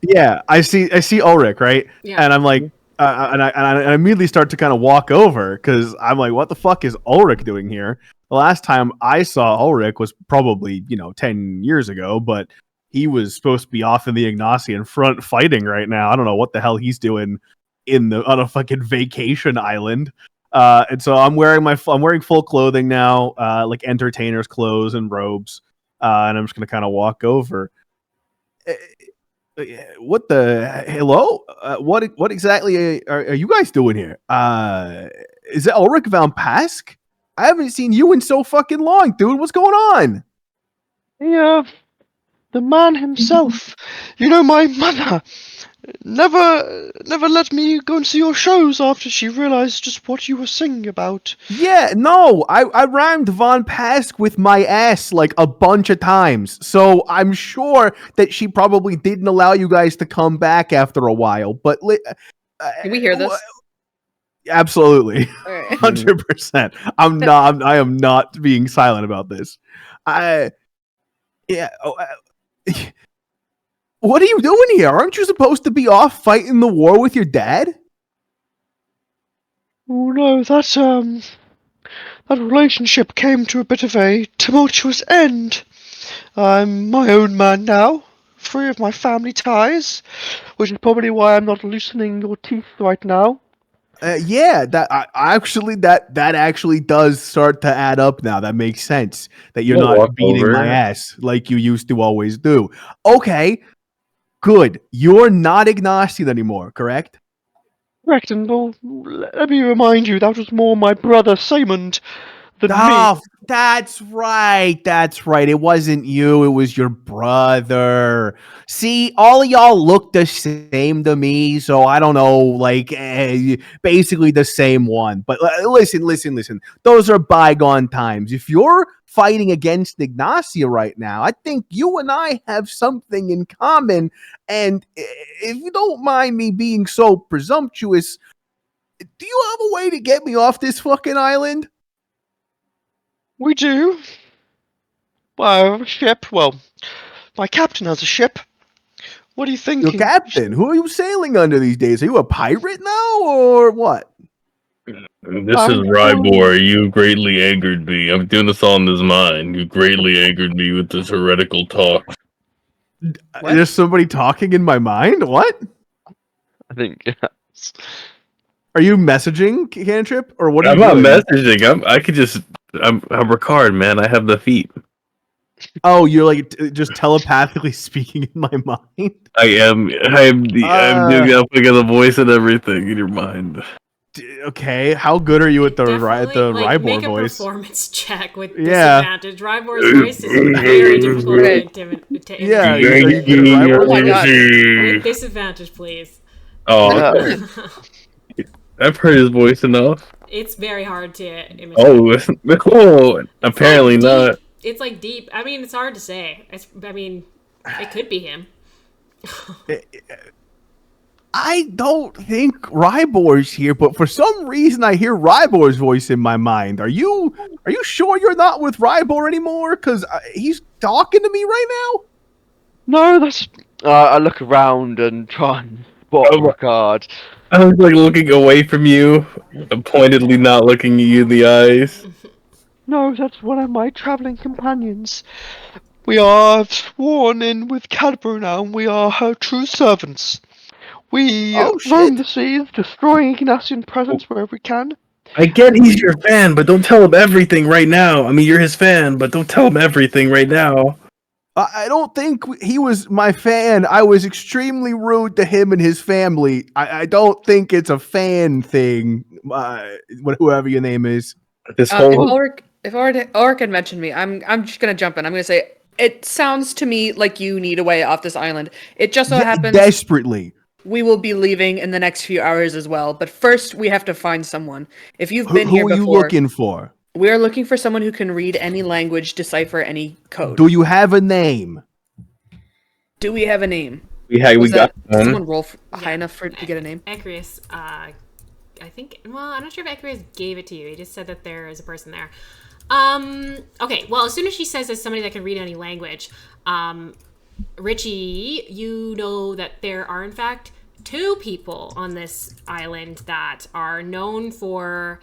Yeah, I see Ulrich, right? Yeah. And I'm like, and I immediately start to kind of walk over because I'm like, what the fuck is Ulrich doing here? The last time I saw Ulrich was probably 10 years ago, but he was supposed to be off in the Ingnasian front fighting right now. I don't know what the hell he's doing on a fucking vacation island. And so I'm wearing full clothing now, like entertainer's clothes and robes, and I'm just gonna kind of walk over. What the hello? What exactly are you guys doing here? Is it Ulrich von Pask? I haven't seen you in so fucking long, dude. What's going on? The man himself. My mother never let me go and see your shows after she realized just what you were singing about. Yeah, no, I rhymed von Pask with my ass like a bunch of times, so I'm sure that she probably didn't allow you guys to come back after a while. But Can we hear this? Absolutely, All right. 100%. I am not being silent about this. What are you doing here? Aren't you supposed to be off fighting the war with your dad? Oh no, that relationship came to a bit of a tumultuous end. I'm my own man now, free of my family ties, which is probably why I'm not loosening your teeth right now. Yeah, that actually does start to add up now. That makes sense that you're We'll not walk beating over. my ass like you used to always do. Okay, good. You're not Ingnasian anymore, correct? Correct, and let me remind you, that was more my brother Saymond than me. Oh, that's right. That's right. It wasn't you. It was your brother. See, all of y'all look the same to me, so I don't know, like, basically the same one. But listen. Those are bygone times. If you're fighting against Ingnasia right now, I think you and I have something in common. And if you don't mind me being so presumptuous, do you have a way to get me off this fucking island? We do. Well, I have a ship. Well, my captain has a ship. What are you thinking? Your captain? Who are you sailing under these days? Are you a pirate now, or what? This is Rhybohr. You greatly angered me. I'm doing this all in his mind. You greatly angered me with this heretical talk. What? There's somebody talking in my mind? What? I think yes. Are you messaging, Cantrip? Or what are I'm you not doing? messaging. I'm Ricard, man. I have the feet. Oh, you're like just telepathically speaking in my mind? I am doing the voice and everything in your mind. Okay, how good are you at the Definitely, like, Rhybohr make a voice? performance check with Yeah. disadvantage. Rybor's voice is very difficult to imitate. Yeah, Oh my god. With disadvantage, please. Oh, I've heard his voice enough. It's very hard to imitate. Oh, apparently like not. Deep. It's like deep. I mean, it's hard to say. It could be him. I don't think Rhybohr's here, but for some reason I hear Rhybohr's voice in my mind. Are you sure you're not with Rhybohr anymore? Because he's talking to me right now? No, that's. I look around and try and spot Ricard. I was like looking away from you, pointedly not looking at you in the eyes. No, that's one of my traveling companions. We are sworn in with Cadboro now, and we are her true servants. We roam the seas, destroying Ignasian presence wherever we can. I get he's your fan, but don't tell him everything right now. I mean, you're his fan, but don't tell him everything right now. I don't think he was my fan. I was extremely rude to him and his family. I don't think it's a fan thing. Whoever your name is. This If whole Ulrich had mentioned me, I'm just gonna jump in. I'm gonna say it sounds to me like you need a way off this island. It just so happens Desperately. we will be leaving in the next few hours as well. But first, we have to find someone. If you've been Who here are before, you looking for? we are looking for someone who can read any language, decipher any code. Do you have a name? Do we have a name? we Was got that, did one. someone roll high enough to get a name? Ecrius, I think, well, I'm not sure if Ecrius gave it to you. He just said that there is a person there. Okay, well, as soon as she says there's somebody that can read any language, Richie, you know that there are, in fact, 2 people on this island that are known for,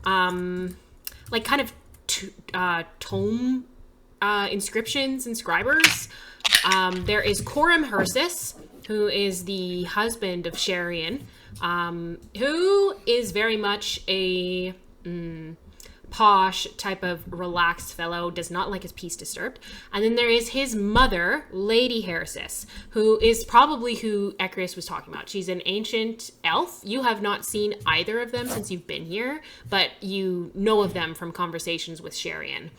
like, kind of tome inscriptions and scribers. There is Coram Hersis, who is the husband of Sharian, who is very much a posh type of relaxed fellow, does not like his peace disturbed. And then there is his mother, Lady Hersis, who is probably who Ecrius was talking about. She's an ancient elf. You have not seen either of them since you've been here, but you know of them from conversations with Sharian.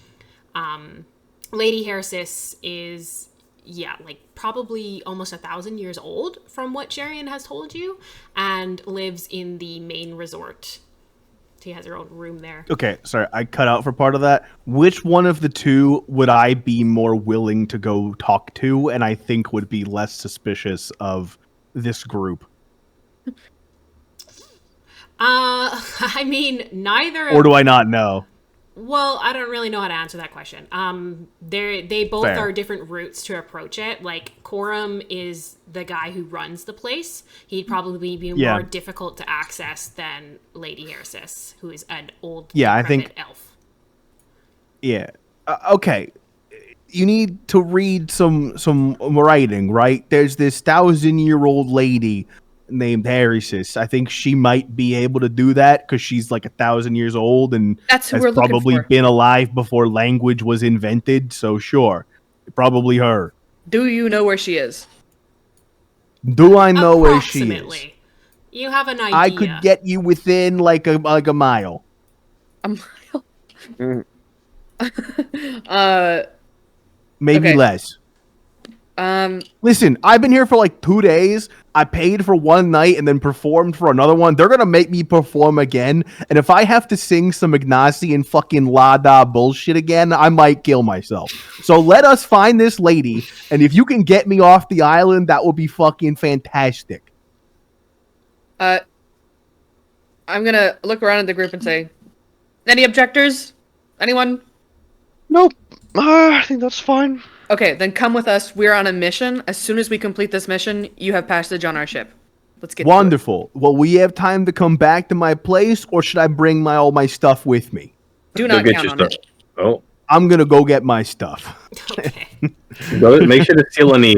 Lady Hersis is, like probably almost 1,000 years old from what Sharian has told you, and lives in the main resort. She has her own room there. Okay, sorry, I cut out for part of that. Which one of the 2 would I be more willing to go talk to, and I think would be less suspicious of this group? I mean, neither. Or do I not know? Well, I don't really know how to answer that question. They both Fair. are different routes to approach it. Like, Coram is the guy who runs the place. He'd probably be more difficult to access than Lady Hersis, who is an old, I think elf. Yeah. Okay. You need to read some writing, right? There's this 1,000-year-old lady named Hersis. I think she might be able to do that because she's like 1,000 years old and That's who has we're looking probably for. been alive before language was invented. So sure, probably her. Do you know where she is? Do I know where she is? Approximately. You have an idea. I could get you within like a mile. A mile. Maybe okay. less. Listen, I've been here for like 2 days. I paid for one night and then performed for another one. They're gonna make me perform again, and if I have to sing some Ignasian fucking Lada bullshit again, I might kill myself. So let us find this lady, and if you can get me off the island, that would be fucking fantastic. I'm gonna look around at the group and say, any objectors? Anyone? Nope. I think that's fine. Okay, then come with us. We're on a mission. As soon as we complete this mission, you have passage on our ship. Let's get Wonderful. Will we have time to come back to my place, or should I bring all my stuff with me? Do Go not get count your on stuff. it. Oh, I'm gonna go get my stuff. Okay. make sure to steal any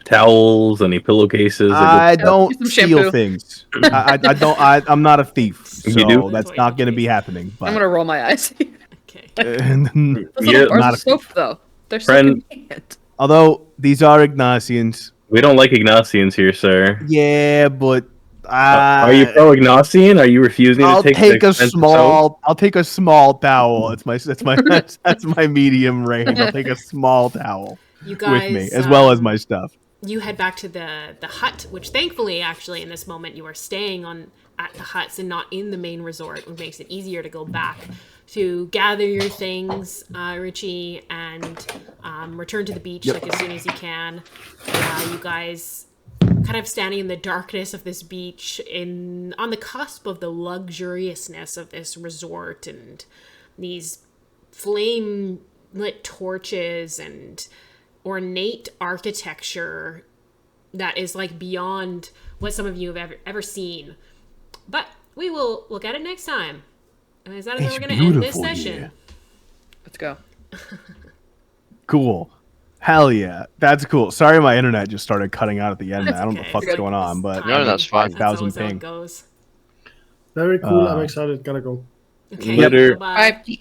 towels, any pillowcases. I don't Some steal shampoo. things. I don't. I'm not a thief, so You do? that's not going to be happening. But I'm gonna roll my eyes. Okay. Those Yeah, little bars not of a soap, though. They're so Friend. convenient. although these are Ignasians, We don't like Ignasians here, sir. yeah, but Are you pro Ignasian? Are you refusing I'll to take take the a expensive small. I'll take a small towel. That's my medium range. I'll take a small towel You guys, with me, as well as my stuff. You head back to the hut, which thankfully, actually, in this moment, you are staying at the huts and not in the main resort, which makes it easier to go back to gather your things, Richie, and return to the beach like as soon as you can. You guys kind of standing in the darkness of this beach, on the cusp of the luxuriousness of this resort and these flame lit torches and ornate architecture that is like beyond what some of you have ever seen. But we will look at it next time. And is that how we're going to end this session? Let's go. Cool. Hell yeah. That's cool. Sorry my internet just started cutting out at the end. I don't know what the fuck's Good. going on, but No, that's fine. 5,000 always how it ping. goes. Very cool. I'm excited. Gotta go. Okay, Later. bye. Bye.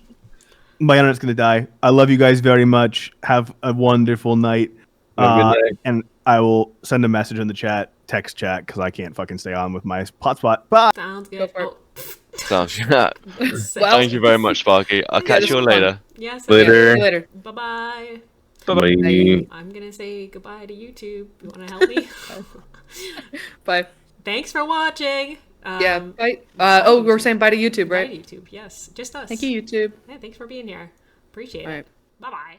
My internet's gonna die. I love you guys very much. Have a wonderful night. Have a good night. And I will send a message in the chat, text chat, because I can't fucking stay on with my hotspot. Bye. Sounds Go good. for it. Sounds good. Well, Thank you very much, Sparky. I'll catch this you all was fun. later. Yes. Later. See you later. Bye bye. Bye. I'm gonna say goodbye to YouTube. You wanna help me? Bye. Thanks for watching. Yeah. Bye. Oh, we're saying bye to YouTube, Bye right? to YouTube. Yes, just us. Thank you, YouTube. Yeah, thanks for being here. Appreciate All it. right. Bye bye.